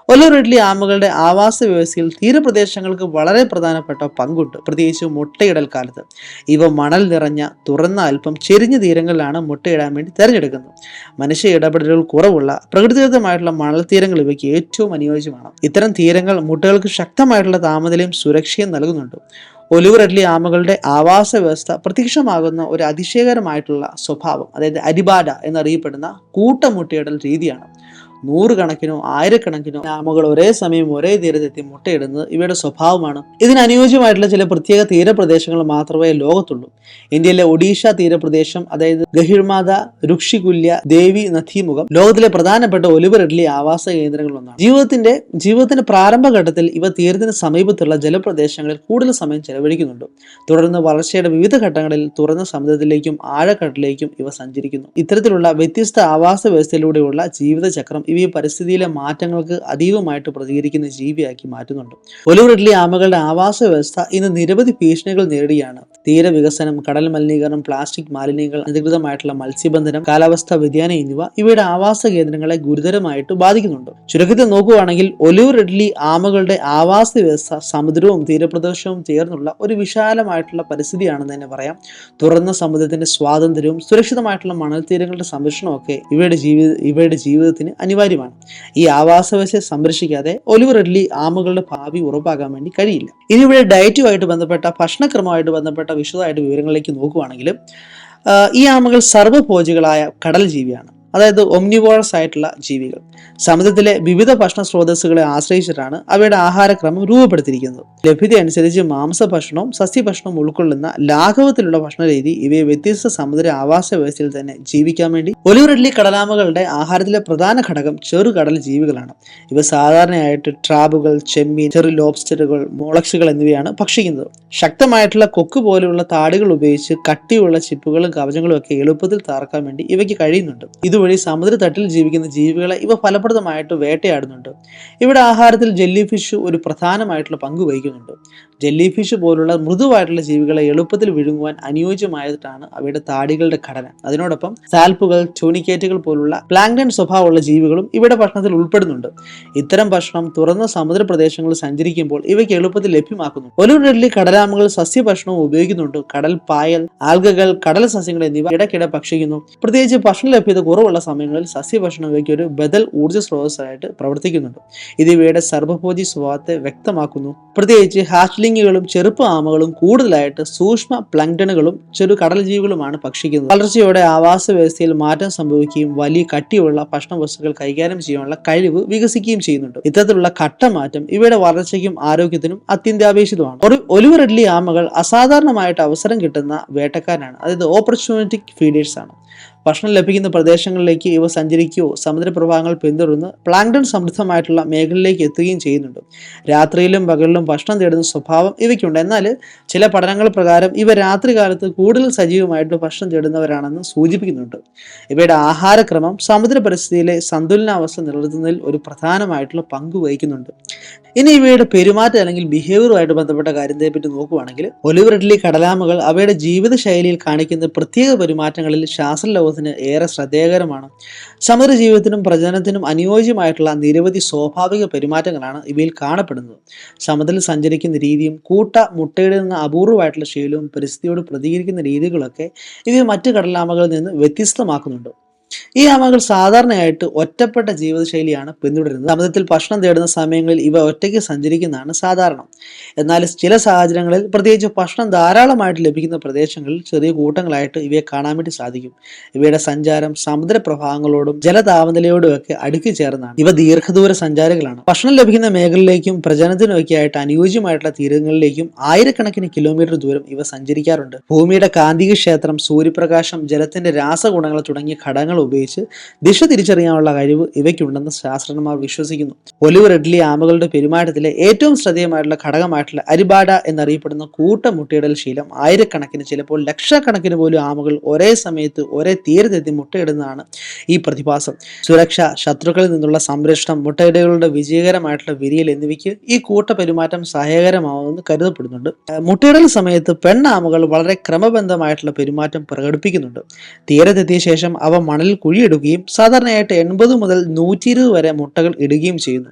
ഒലിവ് റിഡ്ലി ആമകളുടെ ആവാസ വ്യവസ്ഥയിൽ തീരപ്രദേശങ്ങൾക്ക് വളരെ പ്രധാനപ്പെട്ട പങ്കുണ്ട്. പ്രത്യേകിച്ച് മുട്ടയിടൽ കാലത്ത് ഇവ മണൽ നിറഞ്ഞ തുറന്ന അല്പം ചെരിഞ്ഞ തീരങ്ങളിലാണ് മുട്ടയിടാൻ വേണ്ടി തിരഞ്ഞെടുക്കുന്നത്. മനുഷ്യ ഇടപെടലുകൾ കുറവുള്ള പ്രകൃതിദത്തമായിട്ടുള്ള മണൽ തീരങ്ങൾ ഇവയ്ക്ക് ഏറ്റവും അനുയോജ്യമാണ്. ഇത്തരം തീരങ്ങൾ മുട്ടകൾക്ക് ശക്തമായിട്ടുള്ള താപനിലയും സുരക്ഷയും നൽകുന്നുണ്ട്. ഒലിവ് റിഡ്ലി ആമകളുടെ ആവാസ വ്യവസ്ഥ പ്രത്യക്ഷമാകുന്ന ഒരു അതിശയകരമായിട്ടുള്ള സ്വഭാവം, അതായത് അരിബാഡ എന്നറിയപ്പെടുന്ന കൂട്ടമുട്ടയിടൽ രീതിയാണ്. നൂറുകണക്കിനോ ആയിരക്കണക്കിനോ ആമകൾ ഒരേ സമയം ഒരേ തീരത്തെത്തി മുട്ടയിടുന്നത് ഇവയുടെ സ്വഭാവമാണ്. ഇതിന് അനുയോജ്യമായിട്ടുള്ള ചില പ്രത്യേക തീരപ്രദേശങ്ങൾ മാത്രമേ ലോകത്തുള്ളൂ. ഇന്ത്യയിലെ ഒഡീഷ തീരപ്രദേശം, അതായത് ഗഹിർമാത, രുക്ഷികുല്യ, ദേവി നദീമുഖം ലോകത്തിലെ പ്രധാനപ്പെട്ട ഒലിവ് റിഡ്ലി ആവാസ കേന്ദ്രങ്ങളൊന്നാണ്. ജീവിതത്തിന്റെ പ്രാരംഭഘട്ടത്തിൽ ഇവ തീരത്തിന് സമീപത്തുള്ള ജലപ്രദേശങ്ങളിൽ കൂടുതൽ സമയം ചെലവഴിക്കുന്നുണ്ട്. തുടർന്ന് വളർച്ചയുടെ വിവിധ ഘട്ടങ്ങളിൽ തുറന്ന സമുദ്രത്തിലേക്കും ആഴക്കടലിലേക്കും ഇവ സഞ്ചരിക്കുന്നു. ഇത്തരത്തിലുള്ള വ്യത്യസ്ത ആവാസ വ്യവസ്ഥയിലൂടെയുള്ള ജീവിതചക്രം ഇവയെ പരിസ്ഥിതിയിലെ മാറ്റങ്ങൾക്ക് അതീവമായിട്ട് പ്രതികരിക്കുന്ന ജീവിയാക്കി മാറ്റുന്നുണ്ട്. ഒലിവ് റിഡ്ലി ആമകളുടെ ആവാസ വ്യവസ്ഥ ഇന്ന് നിരവധി ഭീഷണികൾ നേരിടുകയാണ്. തീരവികസനം, കടൽ മലിനീകരണം, പ്ലാസ്റ്റിക് മാലിന്യങ്ങൾ, അനധികൃതമായിട്ടുള്ള മത്സ്യബന്ധനം, കാലാവസ്ഥാ വ്യതിയാനം എന്നിവ ഇവയുടെ ആവാസ കേന്ദ്രങ്ങളെ ഗുരുതരമായിട്ട് ബാധിക്കുന്നുണ്ട്. ചുരുക്കത്തിൽ നോക്കുകയാണെങ്കിൽ ഒലിവ് റിഡ്ലി ആമകളുടെ ആവാസ വ്യവസ്ഥ സമുദ്രവും തീരപ്രദേശവും ചേർന്നുള്ള ഒരു വിശാലമായിട്ടുള്ള പരിസ്ഥിതിയാണെന്ന് തന്നെ പറയാം. തുറന്ന സമുദ്രത്തിന്റെ സ്വാതന്ത്ര്യവും സുരക്ഷിതമായിട്ടുള്ള മണൽത്തീരങ്ങളുടെ സംരക്ഷണവും ഒക്കെ ഇവയുടെ ജീവിതത്തിന് അനിവാര്യമാണ്. ഈ ആവാസ വ്യവസ്ഥയെ സംരക്ഷിക്കാതെ ഒലിവ് റിഡ്ലി ആമകളുടെ ഭാവി ഉറപ്പാക്കാൻ വേണ്ടി കഴിയില്ല. ഇനി ഇവിടെ ഡയറ്റുമായിട്ട് ബന്ധപ്പെട്ട, ഭക്ഷണക്രമമായിട്ട് ബന്ധപ്പെട്ട വിശദമായിട്ട് വിവരങ്ങളിലേക്ക് നോക്കുകയാണെങ്കിൽ, ഈ ആമകൾ സർവ്വഭോജികളായ കടൽ ജീവിയാണ്. അതായത് ഒംനിവോറസ് ആയിട്ടുള്ള ജീവികൾ. സമുദ്രത്തിലെ വിവിധ ഭക്ഷണ സ്രോതസ്സുകളെ ആശ്രയിച്ചിട്ടാണ് അവയുടെ ആഹാരക്രമം രൂപപ്പെടുത്തിയിരിക്കുന്നത്. ലഭ്യത അനുസരിച്ച് മാംസഭക്ഷണവും സസ്യഭക്ഷണവും ഉൾക്കൊള്ളുന്ന ലാഘവത്തിലുള്ള ഭക്ഷണ രീതി ഇവയെ വ്യത്യസ്ത സമുദ്ര ആവാസ വ്യവസ്ഥയിൽ തന്നെ ജീവിക്കാൻ വേണ്ടി. ഒലിവ് റിഡ്ലി കടലാമകളുടെ ആഹാരത്തിലെ പ്രധാന ഘടകം ചെറുകടൽ ജീവികളാണ്. ഇവ സാധാരണയായിട്ട് ട്രാബുകൾ, ചെമ്മീൻ, ചെറു ലോബ്സ്റ്ററുകൾ, മോളക്സുകൾ എന്നിവയാണ് ഭക്ഷിക്കുന്നത്. ശക്തമായിട്ടുള്ള കൊക്ക് പോലെയുള്ള താടികൾ ഉപയോഗിച്ച് കട്ടിയുള്ള ചിപ്പുകളും കവചങ്ങളും ഒക്കെ എളുപ്പത്തിൽ തകർക്കാൻ വേണ്ടി ഇവയ്ക്ക് കഴിയുന്നുണ്ട്. ഇതുവഴി സമുദ്രതട്ടിൽ ജീവിക്കുന്ന ജീവികളെ ഇവ ഫലപ്രദമായിട്ട് വേട്ടയാടുന്നുണ്ട്. ഇവിടെ ആഹാരത്തിൽ ജെല്ലി ഫിഷ് ഒരു പ്രധാനമായിട്ടുള്ള പങ്ക് വഹിക്കുന്നുണ്ട്. ജെല്ലി ഫിഷ് പോലുള്ള മൃദുവായിട്ടുള്ള ജീവികളെ എളുപ്പത്തിൽ വിഴുങ്ങുവാൻ അനുയോജ്യമായിട്ടാണ് അവയുടെ താടികളുടെ ഘടന. അതിനോടൊപ്പം സാൽപ്പുകൾ, ട്യൂണിക്കേറ്റുകൾ പോലുള്ള പ്ലാങ്ക്ടൺ സ്വഭാവമുള്ള ജീവികളും ഇവിടെ ഭക്ഷണത്തിൽ ഉൾപ്പെടുന്നുണ്ട്. ഇത്തരം ഭക്ഷണം തുറന്ന സമുദ്ര പ്രദേശങ്ങളിൽ സഞ്ചരിക്കുമ്പോൾ ഇവയ്ക്ക് എളുപ്പത്തിൽ ലഭ്യമാക്കുന്നു. ഒലിവ് റിഡ്ലി കടലാമകൾ സസ്യഭക്ഷണവും ഉപയോഗിക്കുന്നുണ്ട്. കടൽ പായൽ, ആൽഗകൾ, കടൽ സസ്യങ്ങൾ എന്നിവ ഇടയ്ക്കിടെ ഭക്ഷിക്കുന്നു. പ്രത്യേകിച്ച് ഭക്ഷണ ലഭ്യത കുറവുള്ള കുറവുള്ള സമയങ്ങളിൽ സസ്യഭക്ഷണം ഇവയ്ക്ക് ഒരു ബദൽ ഊർജ്ജ സ്രോതസ്സായിട്ട് പ്രവർത്തിക്കുന്നുണ്ട്. ഇത് ഇവയുടെ സർവ്വഭോജി സ്വഭാവത്തെ വ്യക്തമാക്കുന്നു. പ്രത്യേകിച്ച് ഹാച്ച്ലിംഗുകളും ചെറുപ്പ ആമകളും കൂടുതലായിട്ട് സൂക്ഷ്മ പ്ലങ്ടണുകളും ചെറു കടൽ ജീവികളുമാണ് ഭക്ഷിക്കുന്നത്. വളർച്ചയോടെ ആവാസ വ്യവസ്ഥയിൽ മാറ്റം സംഭവിക്കുകയും വലിയ കട്ടിയുള്ള ഭക്ഷണ വസ്തുക്കൾ കൈകാര്യം ചെയ്യാനുള്ള കഴിവ് വികസിക്കുകയും ചെയ്യുന്നുണ്ട്. ഇത്തരത്തിലുള്ള ഘട്ടമാറ്റം ഇവയുടെ വളർച്ചയ്ക്കും ആരോഗ്യത്തിനും അത്യന്താപേക്ഷിതമാണ്. ഒലിവ് റിഡ്ലി ആമകൾ അസാധാരണമായിട്ട് അവസരം കിട്ടുന്ന വേട്ടക്കാരാണ്, അതായത് ഓപ്പർച്യൂണിറ്റിക് ഫീഡേഴ്സ് ആണ്. ഭക്ഷണം ലഭിക്കുന്ന പ്രദേശങ്ങളിലേക്ക് ഇവ സഞ്ചരിക്കുകയോ സമുദ്രപ്രവാഹങ്ങൾ പിന്തുടർന്ന് പ്ലാങ്ടൺ സമൃദ്ധമായിട്ടുള്ള മേഖലയിലേക്ക് എത്തുകയും ചെയ്യുന്നുണ്ട്. രാത്രിയിലും പകലിലും ഭക്ഷണം തേടുന്ന സ്വഭാവം ഇവയ്ക്കുണ്ട്. എന്നാൽ ചില പഠനങ്ങൾ പ്രകാരം ഇവ രാത്രികാലത്ത് കൂടുതൽ സജീവമായിട്ട് ഭക്ഷണം തേടുന്നവരാണെന്ന് സൂചിപ്പിക്കുന്നുണ്ട്. ഇവയുടെ ആഹാരക്രമം സമുദ്ര പരിസ്ഥിതിയിലെ സന്തുലനാവസ്ഥ നിലനിർത്തുന്നതിൽ ഒരു പ്രധാനമായിട്ടുള്ള പങ്ക് വഹിക്കുന്നുണ്ട്. ഇനി ഇവയുടെ പെരുമാറ്റം അല്ലെങ്കിൽ ബിഹേവിയറുമായിട്ട് ബന്ധപ്പെട്ട കാര്യത്തെ പറ്റി നോക്കുകയാണെങ്കിൽ ഒലിവ് റിഡ്ലി കടലാമകൾ അവയുടെ ജീവിതശൈലിയിൽ കാണിക്കുന്ന പ്രത്യേക പെരുമാറ്റങ്ങളിൽ ശാസ്ത്രലോകത്തിന് ഏറെ ശ്രദ്ധേയകരമാണ്. സമുദ്ര ജീവിതത്തിനും പ്രജനനത്തിനും അനുയോജ്യമായിട്ടുള്ള നിരവധി സ്വാഭാവിക പെരുമാറ്റങ്ങളാണ് ഇവയിൽ കാണപ്പെടുന്നത്. സമുദ്രത്തിൽ സഞ്ചരിക്കുന്ന രീതിയും മുട്ടയിടുന്ന അപൂർവമായിട്ടുള്ള ശീലവും പരിസ്ഥിതിയോട് പ്രതികരിക്കുന്ന രീതികളൊക്കെ ഇവയെ മറ്റു കടലാമകളിൽ നിന്ന് വ്യത്യസ്തമാക്കുന്നുണ്ട്. ഈ ആമകൾ സാധാരണയായിട്ട് ഒറ്റപ്പെട്ട ജീവിതശൈലിയാണ് പിന്തുടരുന്നത്. സമുദ്രത്തിൽ ഭക്ഷണം തേടുന്ന സമയങ്ങളിൽ ഇവ ഒറ്റയ്ക്ക് സഞ്ചരിക്കുന്നതാണ് സാധാരണ. എന്നാൽ ചില സാഹചര്യങ്ങളിൽ, പ്രത്യേകിച്ച് ഭക്ഷണം ധാരാളമായിട്ട് ലഭിക്കുന്ന പ്രദേശങ്ങളിൽ ചെറിയ കൂട്ടങ്ങളായിട്ട് ഇവയെ കാണാൻ വേണ്ടി സാധിക്കും. ഇവയുടെ സഞ്ചാരം സമുദ്രപ്രവാഹങ്ങളോടും ജലതാപനിലയോടും ഒക്കെ അടുക്കി ചേർന്നാണ്. ഇവ ദീർഘദൂര സഞ്ചാരികളാണ്. ഭക്ഷണം ലഭിക്കുന്ന മേഖലയിലേക്കും പ്രജനനത്തിനുമൊക്കെ ആയിട്ട് അനുയോജ്യമായിട്ടുള്ള തീരങ്ങളിലേക്കും ആയിരക്കണക്കിന് കിലോമീറ്റർ ദൂരം ഇവ സഞ്ചരിക്കാറുണ്ട്. ഭൂമിയുടെ കാന്തിക ക്ഷേത്രം, സൂര്യപ്രകാശം, ജലത്തിന്റെ രാസഗുണങ്ങൾ തുടങ്ങിയ ഘടകങ്ങൾ ഉപയോഗിച്ച് ദിശ തിരിച്ചറിയാനുള്ള കഴിവ് ഇവയ്ക്കുണ്ടെന്ന് ശാസ്ത്രജ്ഞന്മാർ വിശ്വസിക്കുന്നു. ഒലിവ് റിഡ്ലി ആമകളുടെ പെരുമാറ്റത്തിലെ ഏറ്റവും ശ്രദ്ധേയമായിട്ടുള്ള ഘടകമായിട്ടുള്ള അരിബാഡ എന്നറിയപ്പെടുന്ന മുട്ടയിടൽ ശീലം ആയിരക്കണക്കിന്, ചിലപ്പോൾ ലക്ഷക്കണക്കിന് പോലും ആമകൾ ഒരേ സമയത്ത് ഒരേ തീരത്തെത്തി മുട്ടയിടുന്നതാണ് ഈ പ്രതിഭാസം. സുരക്ഷ, ശത്രുക്കളിൽ നിന്നുള്ള സംരക്ഷണം, മുട്ടയിടകളുടെ വിജയകരമായിട്ടുള്ള വിരിയൽ എന്നിവയ്ക്ക് ഈ പെരുമാറ്റം സഹായകരമാവുമെന്ന് കരുതപ്പെടുന്നുണ്ട്. മുട്ടയിടൽ സമയത്ത് പെണ്ണാമകൾ വളരെ ക്രമബന്ധമായിട്ടുള്ള പെരുമാറ്റം പ്രകടിപ്പിക്കുന്നുണ്ട്. തീരത്തെത്തിയ ശേഷം അവ മണലിൽ കുഴിയിടുകയും സാധാരണയായിട്ട് 80 മുതൽ 120 വരെ മുട്ടകൾ ഇടുകയും ചെയ്യുന്നു.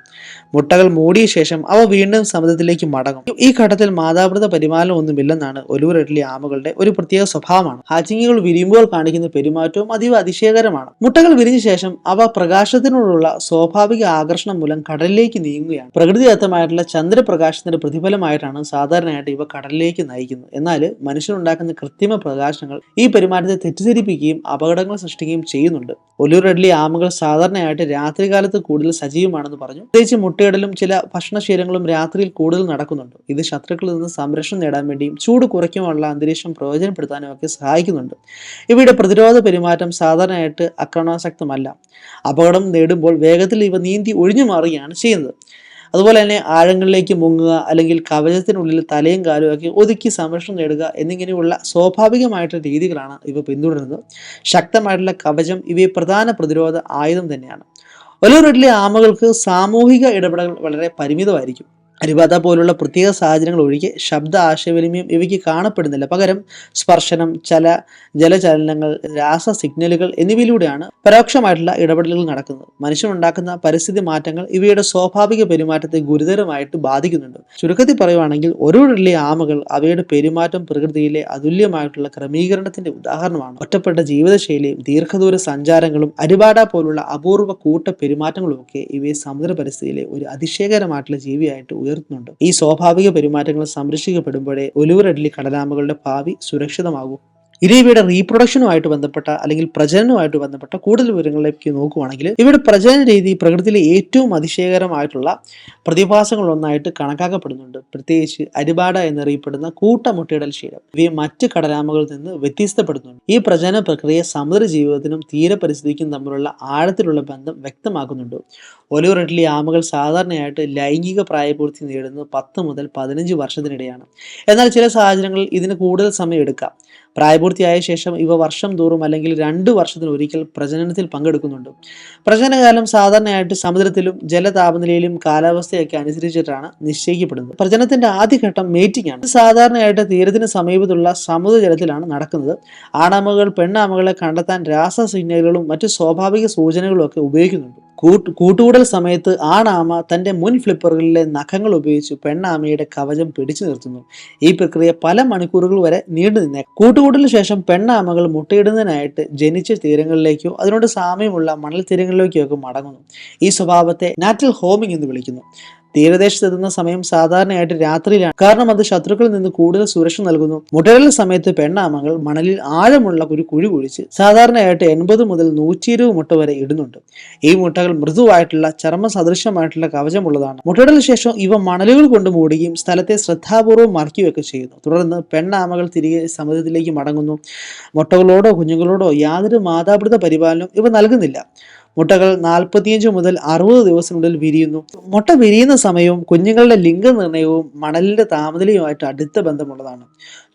മുട്ടകൾ മൂടിയ ശേഷം അവ വീണ്ടും സമുദ്രത്തിലേക്ക് മടങ്ങും. ഈ ഘട്ടത്തിൽ മാതാപിതാ പരിപാലനം ഒന്നുമില്ലെന്നാണ് ഒലിവ് റിഡ്ലി ആമകളുടെ ഒരു പ്രത്യേക സ്വഭാവമാണ്. ഹാച്ചിങ്ങുകൾ വിരിയുമ്പോൾ കാണിക്കുന്ന പെരുമാറ്റവും അതീവ അതിശയകരമാണ്. മുട്ടകൾ വിരിഞ്ഞ ശേഷം അവ പ്രകാശത്തിനോടുള്ള സ്വാഭാവിക ആകർഷണം മൂലം കടലിലേക്ക് നീങ്ങുകയാണ്. പ്രകൃതിദത്തമായിട്ടുള്ള ചന്ദ്രപ്രകാശത്തിന്റെ പ്രതിഫലമായിട്ടാണ് സാധാരണയായിട്ട് ഇവ കടലിലേക്ക് നയിക്കുന്നത്. എന്നാൽ മനുഷ്യരുണ്ടാക്കുന്ന കൃത്രിമ പ്രകാശങ്ങൾ ഈ പെരുമാറ്റത്തെ തെറ്റിദ്ധരിപ്പിക്കുകയും അപകടങ്ങൾ സൃഷ്ടിക്കുകയും ചെയ്യുന്നുണ്ട്. ഒലിവ് റിഡ്ലി ആമകൾ സാധാരണയായിട്ട് രാത്രികാലത്ത് കൂടുതൽ സജീവമാണെന്ന് പറഞ്ഞു. പ്രത്യേകിച്ച് മുട്ടയിടലും ചില ഭക്ഷണശീലങ്ങളും രാത്രിയിൽ കൂടുതൽ നടക്കുന്നുണ്ട്. ഇത് ശത്രുക്കളിൽ നിന്ന് സംരക്ഷണം നേടാൻ വേണ്ടിയും ചൂട് കുറയ്ക്കുവാനുള്ള അന്തരീക്ഷം പ്രയോജനപ്പെടുത്താനും ഒക്കെ സഹായിക്കുന്നുണ്ട്. ഇവയുടെ പ്രതിരോധ പെരുമാറ്റം സാധാരണയായിട്ട് ആക്രമണാസക്തമല്ല. അപകടം നേടുമ്പോൾ വേഗത്തിൽ ഇവ നീന്തി ഒഴിഞ്ഞു മാറുകയാണ് ചെയ്യുന്നത്. അതുപോലെ തന്നെ ആഴങ്ങളിലേക്ക് മുങ്ങുക, അല്ലെങ്കിൽ കവചത്തിനുള്ളിൽ തലയും കാലും ഒക്കെ ഒതുക്കി സംരക്ഷണം നേടുക എന്നിങ്ങനെയുള്ള സ്വാഭാവികമായിട്ടുള്ള രീതികളാണ് ഇവ പിന്തുടരുന്നത്. ശക്തമായിട്ടുള്ള കവചം ഇവയെ പ്രധാന പ്രതിരോധ ആയുധം തന്നെയാണ്. ഒലിവ് റിഡ്ലി ആമകൾക്ക് സാമൂഹിക ഇടപെടൽ വളരെ പരിമിതമായിരിക്കും. അരിബാധ പോലുള്ള പ്രത്യേക സാഹചര്യങ്ങൾ ഒഴികെ ശബ്ദ ആശയവിനിമയം ഇവയ്ക്ക് കാണപ്പെടുന്നില്ല. പകരം സ്പർശനം, ജലചലനങ്ങൾ, രാസ സിഗ്നലുകൾ എന്നിവയിലൂടെയാണ് പരോക്ഷമായിട്ടുള്ള ഇടപെടലുകൾ നടക്കുന്നത്. മനുഷ്യനുണ്ടാക്കുന്ന പരിസ്ഥിതി മാറ്റങ്ങൾ ഇവയുടെ സ്വാഭാവിക പെരുമാറ്റത്തെ ഗുരുതരമായിട്ട് ബാധിക്കുന്നുണ്ട്. ചുരുക്കത്തിൽ പറയുവാണെങ്കിൽ ഒലിവ് റിഡ്ലി ആമകൾ അവയുടെ പെരുമാറ്റം പ്രകൃതിയിലെ അതുല്യമായിട്ടുള്ള ക്രമീകരണത്തിന്റെ ഉദാഹരണമാണ്. ഒറ്റപ്പെട്ട ജീവിതശൈലിയും ദീർഘദൂര സഞ്ചാരങ്ങളും അരിബാഡ പോലുള്ള അപൂർവ പെരുമാറ്റങ്ങളും ഒക്കെ ഇവയെ സമുദ്ര പരിസ്ഥിതിയിലെ ഒരു അതിശയകരമായിട്ടുള്ള ജീവിയായിട്ട് ഉയർത്തുന്നുണ്ട്. ഈ സ്വാഭാവിക പെരുമാറ്റങ്ങൾ സംരക്ഷിക്കപ്പെടുമ്പോഴേ ഒലിവ് റിഡ്ലി കടലാമകളുടെ ഭാവി സുരക്ഷിതമാകൂ. ഇനി ഇവയുടെ റീപ്രൊഡക്ഷനുമായിട്ട് ബന്ധപ്പെട്ട അല്ലെങ്കിൽ പ്രജനനവുമായിട്ട് ബന്ധപ്പെട്ട കൂടുതൽ വിവരങ്ങളിലേക്ക് നോക്കുകയാണെങ്കിൽ ഇവയുടെ പ്രജനന രീതി പ്രകൃതിയിലെ ഏറ്റവും അതിശയകരമായിട്ടുള്ള പ്രതിഭാസങ്ങളൊന്നായിട്ട് കണക്കാക്കപ്പെടുന്നുണ്ട്. പ്രത്യേകിച്ച് അരിബാഡ എന്നറിയപ്പെടുന്ന മുട്ടയിടൽ ശീലം ഇവയെ മറ്റ് കടലാമകളിൽ നിന്ന് വ്യത്യസ്തപ്പെടുന്നുണ്ട്. ഈ പ്രജനന പ്രക്രിയ സമുദ്ര ജീവിതത്തിനും തീരപരിസ്ഥിതിക്കും തമ്മിലുള്ള ആഴത്തിലുള്ള ബന്ധം വ്യക്തമാക്കുന്നുണ്ട്. ഒലിവ് റിഡ്ലി ആമകൾ സാധാരണയായിട്ട് ലൈംഗിക പ്രായപൂർത്തി നേടുന്നത് 10 മുതൽ 15 വർഷത്തിനിടെയാണ്. എന്നാൽ ചില സാഹചര്യങ്ങളിൽ ഇതിന് കൂടുതൽ സമയം എടുക്കാം. പ്രായപൂർത്തിയായ ശേഷം ഇവ വർഷം തോറും അല്ലെങ്കിൽ 2 വർഷത്തിനൊരിക്കൽ പ്രജനനത്തിൽ പങ്കെടുക്കുന്നുണ്ട്. പ്രജനനകാലം സാധാരണയായിട്ട് സമുദ്രത്തിലും ജലതാപനിലയിലും കാലാവസ്ഥയൊക്കെ അനുസരിച്ചിട്ടാണ് നിശ്ചയിക്കപ്പെടുന്നത്. പ്രജനനത്തിന്റെ ആദ്യഘട്ടം മേറ്റിംഗ് ആണ്. സാധാരണയായിട്ട് തീരത്തിന് സമീപത്തുള്ള സമുദ്രജലത്തിലാണ് നടക്കുന്നത്. ആണാമകൾ പെണ്ണാമകളെ കണ്ടെത്താൻ രാസ സിഗ്നലുകളും മറ്റു സ്വാഭാവിക സൂചനകളും ഒക്കെ ഉപയോഗിക്കുന്നുണ്ട്. കൂട്ടുകൂടൽ സമയത്ത് ആണാമ തൻ്റെ മുൻ ഫ്ലിപ്പറുകളിലെ നഖങ്ങൾ ഉപയോഗിച്ച് പെണ്ണാമയുടെ കവചം പിടിച്ചു നിർത്തുന്നു. ഈ പ്രക്രിയ പല മണിക്കൂറുകൾ വരെ നീണ്ടു നിന്നേക്കാം. കൂട്ടുകൂടലിന് ശേഷം പെണ്ണാമകൾ മുട്ടയിടുന്നതിനായിട്ട് ജനിച്ച തീരങ്ങളിലേക്കോ അതിനോട് സാമ്യമുള്ള മണൽ തീരങ്ങളിലേക്കോ ഒക്കെ മടങ്ങുന്നു. ഈ സ്വഭാവത്തെ നാറ്റൽ ഹോമിംഗ് എന്ന് വിളിക്കുന്നു. തീരദേശത്തെത്തുന്ന സമയം സാധാരണയായിട്ട് രാത്രിയിലാണ്, കാരണം അത് ശത്രുക്കളിൽ നിന്ന് കൂടുതൽ സുരക്ഷ നൽകുന്നു. മുട്ടയിടൽ സമയത്ത് പെണ്ണാമകൾ മണലിൽ ആഴമുള്ള ഒരു കുഴി കുഴിച്ച് സാധാരണയായിട്ട് 80 മുതൽ 120 മുട്ട വരെ ഇടുന്നുണ്ട്. ഈ മുട്ടകൾ മൃദുവായിട്ടുള്ള ചർമ്മ സദൃശമായിട്ടുള്ള കവചമുള്ളതാണ്. മുട്ടയിടലിന് ശേഷം ഇവ മണലുകൾ കൊണ്ട് മൂടുകയും സ്ഥലത്തെ ശ്രദ്ധാപൂർവ്വം മറയ്ക്കുകയൊക്കെ ചെയ്യുന്നു. തുടർന്ന് പെണ്ണാമകൾ തിരികെ സമുദ്രത്തിലേക്ക് മടങ്ങുന്നു. മുട്ടകളോടോ കുഞ്ഞുങ്ങളോടോ യാതൊരു മാതാപിതാ പരിപാലനവും ഇവ നൽകുന്നില്ല. മുട്ടകൾ 45 മുതൽ 60 ദിവസത്തിനുള്ളിൽ വിരിയുന്നു. മുട്ട വിരിയുന്ന സമയവും കുഞ്ഞുങ്ങളുടെ ലിംഗനിർണയവും മണലിന്റെ താപനിലയുമായിട്ട് അടുത്ത ബന്ധമുള്ളതാണ്.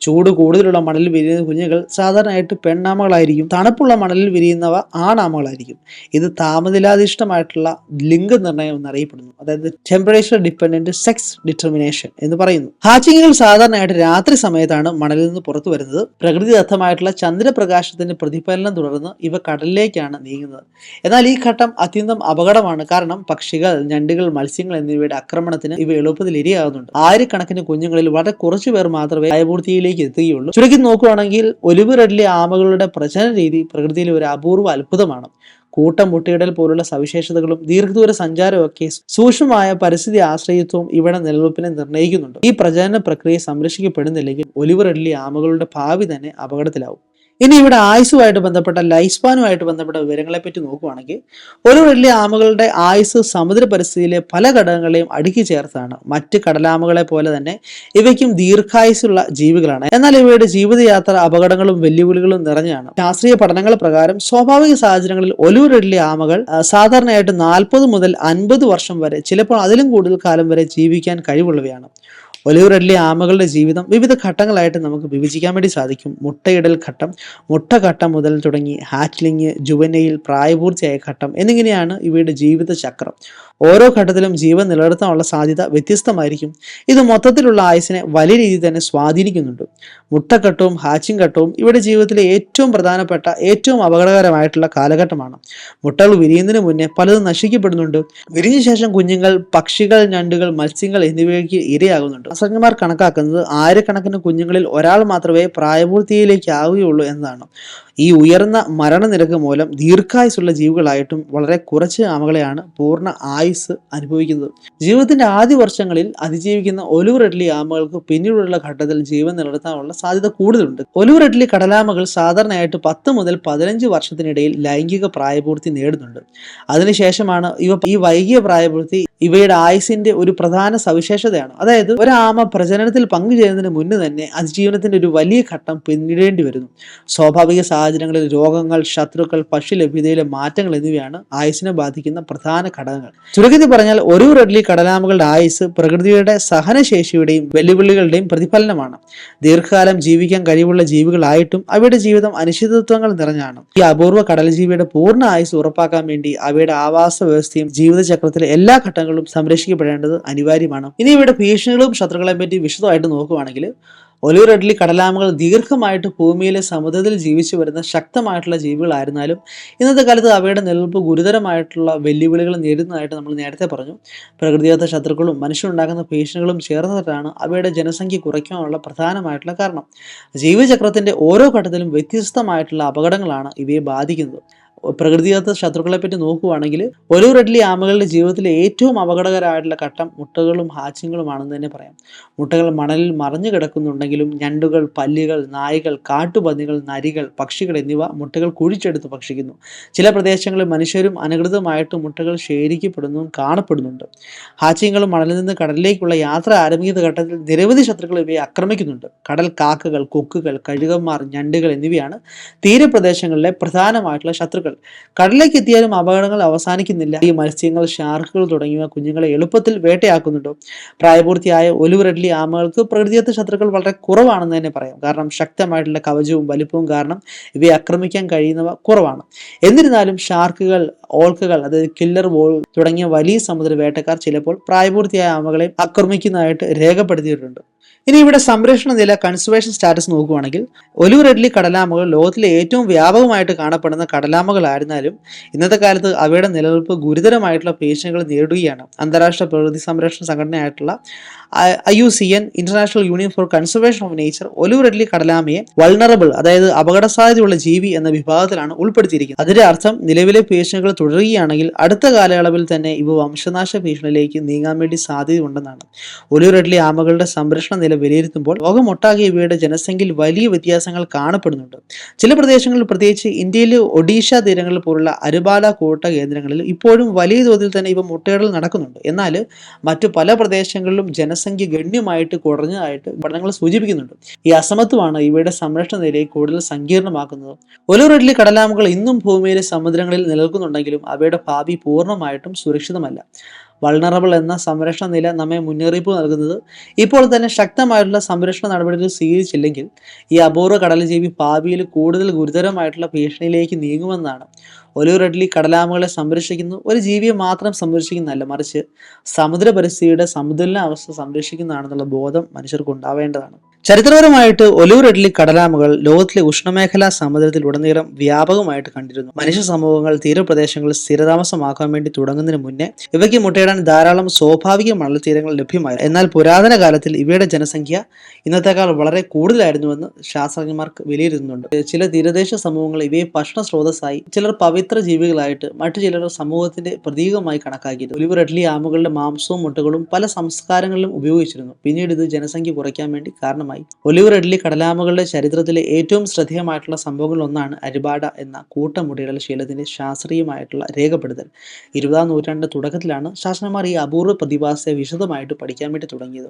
ചൂട് കൂടുതലുള്ള മണലിൽ വിരിയുന്ന കുഞ്ഞുങ്ങൾ സാധാരണയായിട്ട് പെണ്ണാമകളായിരിക്കും. തണുപ്പുള്ള മണലിൽ വിരിയുന്നവ ആണാമകളായിരിക്കും. ഇത് താപനിലാധിഷ്ഠമായിട്ടുള്ള ലിംഗനിർണയം എന്നറിയപ്പെടുന്നു. അതായത് ടെമ്പറേച്ചർ ഡിപ്പെൻഡന്റ് സെക്സ് ഡിറ്റർമിനേഷൻ എന്ന് പറയുന്നു. ഹാച്ചിങ്ങുകൾ സാധാരണയായിട്ട് രാത്രി സമയത്താണ് മണലിൽ നിന്ന് പുറത്തു വരുന്നത്. പ്രകൃതിദത്തമായിട്ടുള്ള ചന്ദ്രപ്രകാശത്തിന്റെ പ്രതിഫലനം തുടർന്ന് ഇവ കടലിലേക്കാണ് നീങ്ങുന്നത്. എന്നാൽ ഈ ഘട്ടം അത്യന്തം അപകടമാണ്, കാരണം പക്ഷികൾ, ഞണ്ടുകൾ, മത്സ്യങ്ങൾ എന്നിവയുടെ ആക്രമണത്തിന് ഇവ എളുപ്പത്തിൽ ഇരയാകുന്നുണ്ട്. ആയിരക്കണക്കിന് കുഞ്ഞുങ്ങളിൽ വളരെ കുറച്ചു പേർ മാത്രമേ പ്രായപൂർത്തിയിലേക്ക് എത്തുകയുള്ളൂ. ചുരുക്കി നോക്കുകയാണെങ്കിൽ ഒലിവ് റെഡ്ലി ആമകളുടെ പ്രജനന രീതി പ്രകൃതിയിലെ ഒരു അപൂർവ അത്ഭുതമാണ്. കൂട്ടം മുട്ടയിടൽ പോലുള്ള സവിശേഷതകളും ദീർഘദൂര സഞ്ചാരവും ഒക്കെ സൂക്ഷ്മമായ പരിസ്ഥിതി ആശ്രയത്വവും ഇവിടെ നിലനിൽപ്പിനെ നിർണ്ണയിക്കുന്നുണ്ട്. ഈ പ്രജനന പ്രക്രിയ സംരക്ഷിക്കപ്പെടുന്നില്ലെങ്കിൽ ഒലിവ് റെഡ്ലി ആമകളുടെ ഭാവി തന്നെ അപകടത്തിലാവും. ഇനി ഇവിടെ ആയുസുമായിട്ട് ബന്ധപ്പെട്ട ലൈഫ് സ്പാനുമായിട്ട് ബന്ധപ്പെട്ട വിവരങ്ങളെ പറ്റി നോക്കുകയാണെങ്കിൽ ഒരു വലിയ ആമകളുടെ ആയുസ് സമുദ്ര പരിസ്ഥിതിയിലെ പല ഘടകങ്ങളെയും അടുക്കി ചേർത്താണ്. മറ്റ് കടലാമകളെ പോലെ തന്നെ ഇവയ്ക്കും ദീർഘായുസുള്ള ജീവികളാണ്. എന്നാൽ ഇവയുടെ ജീവിതയാത്ര അപകടങ്ങളും വെല്ലുവിളികളും നിറഞ്ഞാണ്. ശാസ്ത്രീയ പഠനങ്ങൾ പ്രകാരം സ്വാഭാവിക സാഹചര്യങ്ങളിൽ ഒലിവ് റെഡ്ലി ആമകൾ സാധാരണയായിട്ട് 40 മുതൽ 50 വർഷം വരെ, ചിലപ്പോൾ അതിലും കൂടുതൽ കാലം വരെ ജീവിക്കാൻ കഴിവുള്ളവയാണ്. ഒലിവ് റെഡ്ലി ആമകളുടെ ജീവിതം വിവിധ ഘട്ടങ്ങളായിട്ട് നമുക്ക് വിഭജിക്കാൻ വേണ്ടി സാധിക്കും. മുട്ടയിടൽ ഘട്ടം, മുട്ടഘട്ടം മുതൽ തുടങ്ങി ഹാച്ച്ലിംഗ്, ജുവനൈൽ, പ്രായപൂർത്തിയായ ഘട്ടം എന്നിങ്ങനെയാണ് ഇവയുടെ ജീവിത ചക്രം. ഓരോ ഘട്ടത്തിലും ജീവൻ നിലനിർത്താനുള്ള സാധ്യത വ്യത്യസ്തമായിരിക്കും. ഇത് മൊത്തത്തിലുള്ള ആയുസിനെ വലിയ രീതിയിൽ തന്നെ സ്വാധീനിക്കുന്നുണ്ട്. മുട്ടഘട്ടവും ഹാച്ചിങ് ഘട്ടവും ഇവയുടെ ജീവിതത്തിലെ ഏറ്റവും പ്രധാനപ്പെട്ട, ഏറ്റവും അപകടകരമായിട്ടുള്ള കാലഘട്ടമാണ്. മുട്ടകൾ വിരിയുന്നതിന് മുന്നേ പലതും നശിക്കപ്പെടുന്നുണ്ട്. വിരിഞ്ഞ ശേഷം കുഞ്ഞുങ്ങൾ, പക്ഷികൾ, ഞണ്ടുകൾ, മത്സ്യങ്ങൾ എന്നിവയ്ക്ക് ഇരയാകുന്നുണ്ട്. ശാസ്ത്രജ്ഞന്മാർ കണക്കാക്കുന്നത് ആയിരക്കണക്കിന് കുഞ്ഞുങ്ങളിൽ ഒരാൾ മാത്രമേ പ്രായപൂർത്തിയിലേക്ക് ആവുകയുള്ളൂ എന്നതാണ്. ഈ ഉയർന്ന മരണനിരക്ക് മൂലം ദീർഘായുസുള്ള ജീവികളായിട്ടും വളരെ കുറച്ച് ആമകളെയാണ് പൂർണ്ണ ആയുസ് അനുഭവിക്കുന്നത്. ജീവിതത്തിന്റെ ആദ്യ വർഷങ്ങളിൽ അതിജീവിക്കുന്ന ഒലിവ് റെഡ്ലി ആമകൾക്ക് പിന്നീടുള്ള ഘട്ടത്തിൽ ജീവൻ നിലനിർത്താനുള്ള സാധ്യത കൂടുതലുണ്ട്. ഒലിവ് റെഡ്ലി കടലാമകൾ സാധാരണയായിട്ട് 10 മുതൽ 15 വർഷത്തിനിടയിൽ ലൈംഗിക പ്രായപൂർത്തി നേടുന്നുണ്ട്. അതിനുശേഷമാണ് ഈ വൈകിയ പ്രായപൂർത്തി ഇവയുടെ ആയുസിന്റെ ഒരു പ്രധാന സവിശേഷതയാണ്. അതായത് ഒരു ആമ പ്രജനനത്തിൽ പങ്കുചേരുന്നതിന് മുന്നേ തന്നെ അതിജീവനത്തിന്റെ ഒരു വലിയ ഘട്ടം പിന്നിടേണ്ടി വരുന്നു. സ്വാഭാവിക സാഹചര്യങ്ങളിൽ രോഗങ്ങൾ, ശത്രുക്കൾ, ഭക്ഷ്യ ലഭ്യതയിലെ മാറ്റങ്ങൾ എന്നിവയാണ് ആയുസിനെ ബാധിക്കുന്ന പ്രധാന ഘടകങ്ങൾ. ചുരുക്കത്തിൽ പറഞ്ഞാൽ ഒലിവ് റെഡ്ലി കടലാമകളുടെ ആയുസ് പ്രകൃതിയുടെ സഹനശേഷിയുടെയും വെല്ലുവിളികളുടെയും പ്രതിഫലനമാണ്. ദീർഘകാലം ജീവിക്കാൻ കഴിവുള്ള ജീവികളായിട്ടും അവയുടെ ജീവിതം അനിശ്ചിതത്വങ്ങൾ നിറഞ്ഞാണ്. ഈ അപൂർവ കടൽജീവിയുടെ പൂർണ്ണ ആയുസ് ഉറപ്പാക്കാൻ വേണ്ടി അവയുടെ ആവാസ വ്യവസ്ഥയും ജീവിതചക്രത്തിലെ എല്ലാ ഘട്ടങ്ങളും സംരക്ഷിക്കപ്പെടേണ്ടത് അനിവാര്യമാണ്. ഇനി ഇവിടെ ഭീഷണികളും ശത്രുക്കളെ പറ്റി വിശദമായിട്ട് നോക്കുകയാണെങ്കിൽ ഒലിവ് റെഡ്ലി കടലാമകൾ ദീർഘമായിട്ട് ഭൂമിയിലെ സമുദ്രത്തിൽ ജീവിച്ചു വരുന്ന ശക്തമായിട്ടുള്ള ജീവികളായിരുന്നാലും ഇന്നത്തെ കാലത്ത് അവയുടെ നിലനിൽപ്പ് ഗുരുതരമായിട്ടുള്ള വെല്ലുവിളികൾ നേരിടുന്നതായിട്ട് നമ്മൾ നേരത്തെ പറഞ്ഞു. പ്രകൃതിദത്ത ശത്രുക്കളും മനുഷ്യനുണ്ടാക്കുന്ന ഭീഷണികളും ചേർന്നിട്ടാണ് അവയുടെ ജനസംഖ്യ കുറയ്ക്കാനുള്ള പ്രധാനമായിട്ടുള്ള കാരണം. ജീവചക്രത്തിന്റെ ഓരോ ഘട്ടത്തിലും വ്യത്യസ്തമായിട്ടുള്ള അപകടങ്ങളാണ് ഇവയെ ബാധിക്കുന്നത്. പ്രകൃതിദത്ത ശത്രുക്കളെ പറ്റി നോക്കുകയാണെങ്കിൽ ഒലിവ് റെഡ്ലി ആമകളുടെ ജീവിതത്തിലെ ഏറ്റവും അപകടകരമായിട്ടുള്ള ഘട്ടം മുട്ടകളും ഹാച്ചിങ്ങുകളുമാണെന്ന് തന്നെ പറയാം. മുട്ടകൾ മണലിൽ മറഞ്ഞു കിടക്കുന്നുണ്ടെങ്കിലും ഞണ്ടുകൾ, പല്ലികൾ, നായ്കൾ, കാട്ടുപന്നികൾ, നരികൾ, പക്ഷികൾ എന്നിവ മുട്ടകൾ കുഴിച്ചെടുത്ത് ഭക്ഷിക്കുന്നു. ചില പ്രദേശങ്ങളിൽ മനുഷ്യരും അനധികൃതമായിട്ട് മുട്ടകൾ ശേഖരിക്കപ്പെടുന്നതും കാണപ്പെടുന്നുണ്ട്. ഹാച്ചിങ്ങുകളും മണലിൽ നിന്ന് കടലിലേക്കുള്ള യാത്ര ആരംഭിക്കുന്ന ഘട്ടത്തിൽ നിരവധി ശത്രുക്കൾ ഇവയെ ആക്രമിക്കുന്നുണ്ട്. കടൽ കാക്കകൾ, കൊക്കുകൾ, കഴുകന്മാർ, ഞണ്ടുകൾ എന്നിവയാണ് തീരപ്രദേശങ്ങളിലെ പ്രധാനമായിട്ടുള്ള ശത്രുക്കൾ. കടലിലേക്ക് എത്തിയാലും അപകടങ്ങൾ അവസാനിക്കുന്നില്ല. ഈ മത്സ്യങ്ങൾ, ഷാർക്കുകൾ തുടങ്ങിയവ കുഞ്ഞുങ്ങളെ എളുപ്പത്തിൽ വേട്ടയാക്കുന്നുണ്ട്. പ്രായപൂർത്തിയായ ഒലിവ് റെഡ്ലി ആമകൾക്ക് പ്രകൃതിദത്ത ശത്രുക്കൾ വളരെ കുറവാണെന്ന് തന്നെ പറയാം. കാരണം ശക്തമായിട്ടുള്ള കവചവും വലിപ്പവും കാരണം ഇവയെ ആക്രമിക്കാൻ കഴിയുന്നവ കുറവാണ്. എന്നിരുന്നാലും ഷാർക്കുകൾ, ഓൾക്കകൾ, അതായത് കില്ലർ വോൾ തുടങ്ങിയ വലിയ സമുദ്ര വേട്ടക്കാർ ചിലപ്പോൾ പ്രായപൂർത്തിയായ ആമകളെ ആക്രമിക്കുന്നതായിട്ട് രേഖപ്പെടുത്തിയിട്ടുണ്ട്. ഇനി ഇവിടെ സംരക്ഷണ നില കൺസർവേഷൻ സ്റ്റാറ്റസ് നോക്കുകയാണെങ്കിൽ ഒലിവ് റെഡ്ലി കടലാമകൾ ലോകത്തിലെ ഏറ്റവും വ്യാപകമായിട്ട് കാണപ്പെടുന്ന കടലാമകളായിരുന്നാലും ഇന്നത്തെ കാലത്ത് അവയുടെ നിലനിൽപ്പ് ഗുരുതരമായിട്ടുള്ള ഭീഷണികൾ നേരിടുകയാണ്. അന്താരാഷ്ട്ര പ്രകൃതി സംരക്ഷണ സംഘടനയായിട്ടുള്ള IUCN international union for conservation of nature olive ridley കടലാമയെ വൾണറബിൾ, അതായത് അപകട സാധ്യതയുള്ള ജീവി എന്ന വിഭാഗത്തിലാണ് ഉൾപ്പെടുത്തിയിരിക്കുന്നത്. അതിന്റെ അർത്ഥം നിലവിലെ ഭീഷണികൾ തുടരുകയാണെങ്കിൽ അടുത്ത കാലയളവിൽ തന്നെ ഇവ വംശനാശ ഭീഷണിയിലേക്ക് നീങ്ങാൻ വേണ്ടി സാധ്യതയുണ്ടെന്നാണ്. ഒലിവ് റെഡ്ലി ആമകളുടെ സംരക്ഷണ നില വിലയിരുത്തുമ്പോൾ ലോകമൊട്ടാകെ ഇവയുടെ ജനസംഖ്യയിൽ വലിയ വ്യത്യാസങ്ങൾ കാണപ്പെടുന്നുണ്ട്. ചില പ്രദേശങ്ങളിൽ, പ്രത്യേകിച്ച് ഇന്ത്യയിലെ ഒഡീഷ തീരങ്ങളിൽ പോലുള്ള അരുബാല കൂട്ട കേന്ദ്രങ്ങളിൽ ഇപ്പോഴും വലിയ തോതിൽ തന്നെ ഇവ മുട്ടയിടൽ നടക്കുന്നുണ്ട്. എന്നാൽ മറ്റു പല പ്രദേശങ്ങളിലും ജനസംഖ്യ ഗണ്യമായിട്ട് കുറഞ്ഞതായിട്ട് പഠനങ്ങൾ സൂചിപ്പിക്കുന്നുണ്ട്. ഈ അസമത്വമാണ് ഇവയുടെ സംരക്ഷണ നിലയെ കൂടുതൽ സങ്കീർണമാക്കുന്നത്. ഒലിവ് റെഡ്ലി കടലാമകൾ ഇന്നും ഭൂമിയിലെ സമുദ്രങ്ങളിൽ നിലനിൽക്കുന്നുണ്ടെങ്കിലും അവയുടെ ഭാവി പൂർണ്ണമായിട്ടും സുരക്ഷിതമല്ല. വൾണറബിൾ എന്ന സംരക്ഷണ നില നമ്മെ മുന്നറിയിപ്പ് നൽകുന്നത് ഇപ്പോൾ തന്നെ ശക്തമായിട്ടുള്ള സംരക്ഷണ നടപടികൾ സ്വീകരിച്ചില്ലെങ്കിൽ ഈ അപൂർവ കടൽജീവി ഭാവിയിൽ കൂടുതൽ ഗുരുതരമായിട്ടുള്ള ഭീഷണിയിലേക്ക് നീങ്ങുമെന്നാണ്. ഒലിവ് റെഡ്ലി കടലാമകളെ സംരക്ഷിക്കുന്നത് ഒരു ജീവിയെ മാത്രം സംരക്ഷിക്കുന്നതല്ല, മറിച്ച് സമുദ്ര പരിസ്ഥിതിയുടെ സമുദ്രന അവസ്ഥ സംരക്ഷിക്കുന്നതാണെന്നുള്ള ബോധം മനുഷ്യർക്ക് ഉണ്ടാവേണ്ടതാണ്. ചരിത്രപരമായിട്ട് ഒലിവ് റെഡ്ലി കടലാമകൾ ലോകത്തിലെ ഉഷ്ണമേഖലാ സമുദ്രത്തിലുടനീളം വ്യാപകമായിട്ട് കണ്ടിരുന്നു. മനുഷ്യ സമൂഹങ്ങൾ തീരപ്രദേശങ്ങളിൽ സ്ഥിരതാമസമാക്കാൻ വേണ്ടി തുടങ്ങുന്നതിന് മുന്നേ ഇവയ്ക്ക് മുട്ടയിടാൻ ധാരാളം സ്വാഭാവിക മണൽത്തീരങ്ങൾ ലഭ്യമായിരുന്നു. എന്നാൽ പുരാതന കാലത്തിൽ ഇവയുടെ ജനസംഖ്യ ഇന്നത്തെക്കാൾ വളരെ കൂടുതലായിരുന്നുവെന്ന് ശാസ്ത്രജ്ഞന്മാർക്ക് വിലയിരുത്തുന്നുണ്ട്. ചില തീരദേശ സമൂഹങ്ങൾ ഇവയെ ഭക്ഷണ സ്രോതസ്സായി, ചിലർ പവിത്ര ജീവികളായിട്ട്, മറ്റു ചിലർ സമൂഹത്തിന്റെ പ്രതീകമായി കണക്കാക്കിയിരുന്നു. ഒലിവ് റെഡ്ലി ആമകളുടെ മാംസവും മുട്ടകളും പല സംസ്കാരങ്ങളിലും ഉപയോഗിച്ചിരുന്നു. പിന്നീട് ഇത് ജനസംഖ്യ കുറയ്ക്കാൻ വേണ്ടി കാരണമായി. ഒലിവ് റെഡ്ലി കടലാമകളുടെ ചരിത്രത്തിലെ ഏറ്റവും ശ്രദ്ധേയമായിട്ടുള്ള സംഭവങ്ങളിൽ ഒന്നാണ് അരിബാഡ എന്ന കൂട്ടമുട്ടയിടൽ ശീലത്തിന്റെ ശാസ്ത്രീയമായിട്ടുള്ള രേഖപ്പെടുത്തൽ. 20-ാം നൂറ്റാണ്ടിന്റെ തുടക്കത്തിലാണ് ശാസ്ത്രജ്ഞന്മാർ ഈ അപൂർവ പ്രതിഭാസത്തെ വിശദമായിട്ട് പഠിക്കാൻ വേണ്ടി തുടങ്ങിയത്.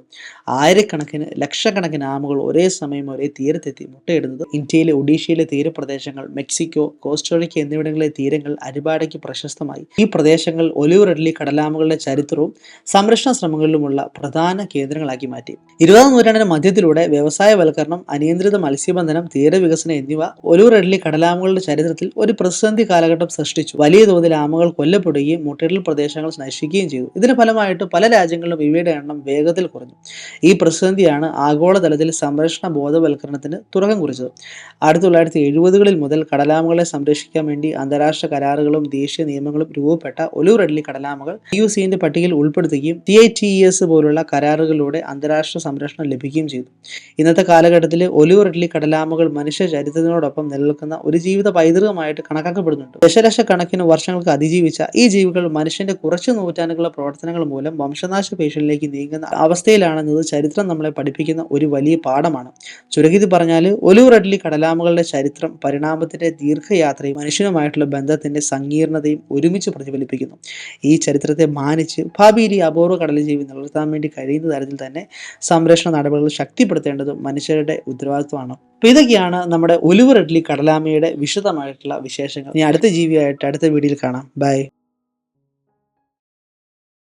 ആയിരക്കണക്കിന് ലക്ഷക്കണക്കിന് ആമകൾ ഒരേ സമയം ഒരേ തീരത്തെത്തി മുട്ടയിടുന്നത് ഇന്ത്യയിലെ ഒഡീഷയിലെ തീരപ്രദേശങ്ങൾ, മെക്സിക്കോ, കോസ്റ്റോറിക്ക എന്നിവിടങ്ങളിലെ തീരങ്ങൾ അരിബാഡയ്ക്ക് പ്രശസ്തമായി. ഈ പ്രദേശങ്ങൾ ഒലിവ് റെഡ്ലി കടലാമകളുടെ ചരിത്രവും സംരക്ഷണ ശ്രമങ്ങളിലുമുള്ള പ്രധാന കേന്ദ്രങ്ങളാക്കി മാറ്റി. 20-ാം നൂറ്റാണ്ടിന്റെ മധ്യത്തിലൂടെ വ്യവസായവൽക്കരണം, അനിയന്ത്രിത മത്സ്യബന്ധനം, തീരവികസനം എന്നിവ ഒലിവ് റെഡ്ലി കടലാമകളുടെ ചരിത്രത്തിൽ ഒരു പ്രതിസന്ധി കാലഘട്ടം സൃഷ്ടിച്ചു. വലിയ തോതിൽ ആമകൾ കൊല്ലപ്പെടുകയും മുട്ടയിടൽ പ്രദേശങ്ങൾ നശിക്കുകയും ചെയ്തു. ഇതിന് ഫലമായിട്ട് പല രാജ്യങ്ങളിലും ഇവയുടെ എണ്ണം വേഗത്തിൽ കുറഞ്ഞു. ഈ പ്രതിസന്ധിയാണ് ആഗോളതലത്തിൽ സംരക്ഷണ ബോധവൽക്കരണത്തിന് തുടക്കം കുറിച്ചത്. 1970-കളിൽ മുതൽ കടലാമകളെ സംരക്ഷിക്കാൻ വേണ്ടി അന്താരാഷ്ട്ര കരാറുകളും ദേശീയ നിയമങ്ങളും രൂപപ്പെട്ട ഒലിവ് റെഡ്ലി കടലാമകൾ IUCN പട്ടികയിൽ ഉൾപ്പെടുത്തുകയും CITES പോലുള്ള കരാറുകളിലൂടെ അന്താരാഷ്ട്ര സംരക്ഷണം ലഭിക്കുകയും ചെയ്തു. ഇന്നത്തെ കാലഘട്ടത്തിൽ ഒലിവ് റെഡ്ലി കടലാമകൾ മനുഷ്യ ചരിത്രത്തിനോടൊപ്പം നിലനിൽക്കുന്ന ഒരു ജീവിത പൈതൃകമായിട്ട് കണക്കാക്കപ്പെടുന്നുണ്ട്. ദശലക്ഷക്കണക്കിന് വർഷങ്ങൾക്ക് അതിജീവിച്ച ഈ ജീവികൾ മനുഷ്യന്റെ കുറച്ചു നൂറ്റാണ്ടുകളുടെ പ്രവർത്തനങ്ങൾ മൂലം വംശനാശ ഭീഷണിയിലേക്ക് നീങ്ങുന്ന അവസ്ഥയിലാണെന്നത് ചരിത്രം നമ്മളെ പഠിപ്പിക്കുന്ന ഒരു വലിയ പാഠമാണ്. ചുരുക്കി പറഞ്ഞാൽ ഒലിവ് റെഡ്ലി കടലാമകളുടെ ചരിത്രം പരിണാമത്തിന്റെ ദീർഘയാത്രയും മനുഷ്യനുമായിട്ടുള്ള ബന്ധത്തിന്റെ സങ്കീർണതയും ഒരുമിച്ച് പ്രതിഫലിപ്പിക്കുന്നു. ഈ ചരിത്രത്തെ മാനിച്ച് ഭാവിയിൽ ഈ അപൂർവ കടൽജീവി നിലനിർത്താൻ വേണ്ടി കഴിയുന്ന തരത്തിൽ തന്നെ സംരക്ഷണ നടപടികൾ ശക്തിപ്പെടുത്തേണ്ടതും മനുഷ്യരുടെ ഉത്തരവാദിത്വമാണ്. അപ്പോൾ ഇതൊക്കെയാണ് നമ്മുടെ ഒലിവ് റെഡ്ലി കടലാമയുടെ വിശദമായിട്ടുള്ള വിശേഷങ്ങൾ. ഇനി അടുത്ത ജീവിയായിട്ട് അടുത്ത വീഡിയോയിൽ കാണാം. ബൈ.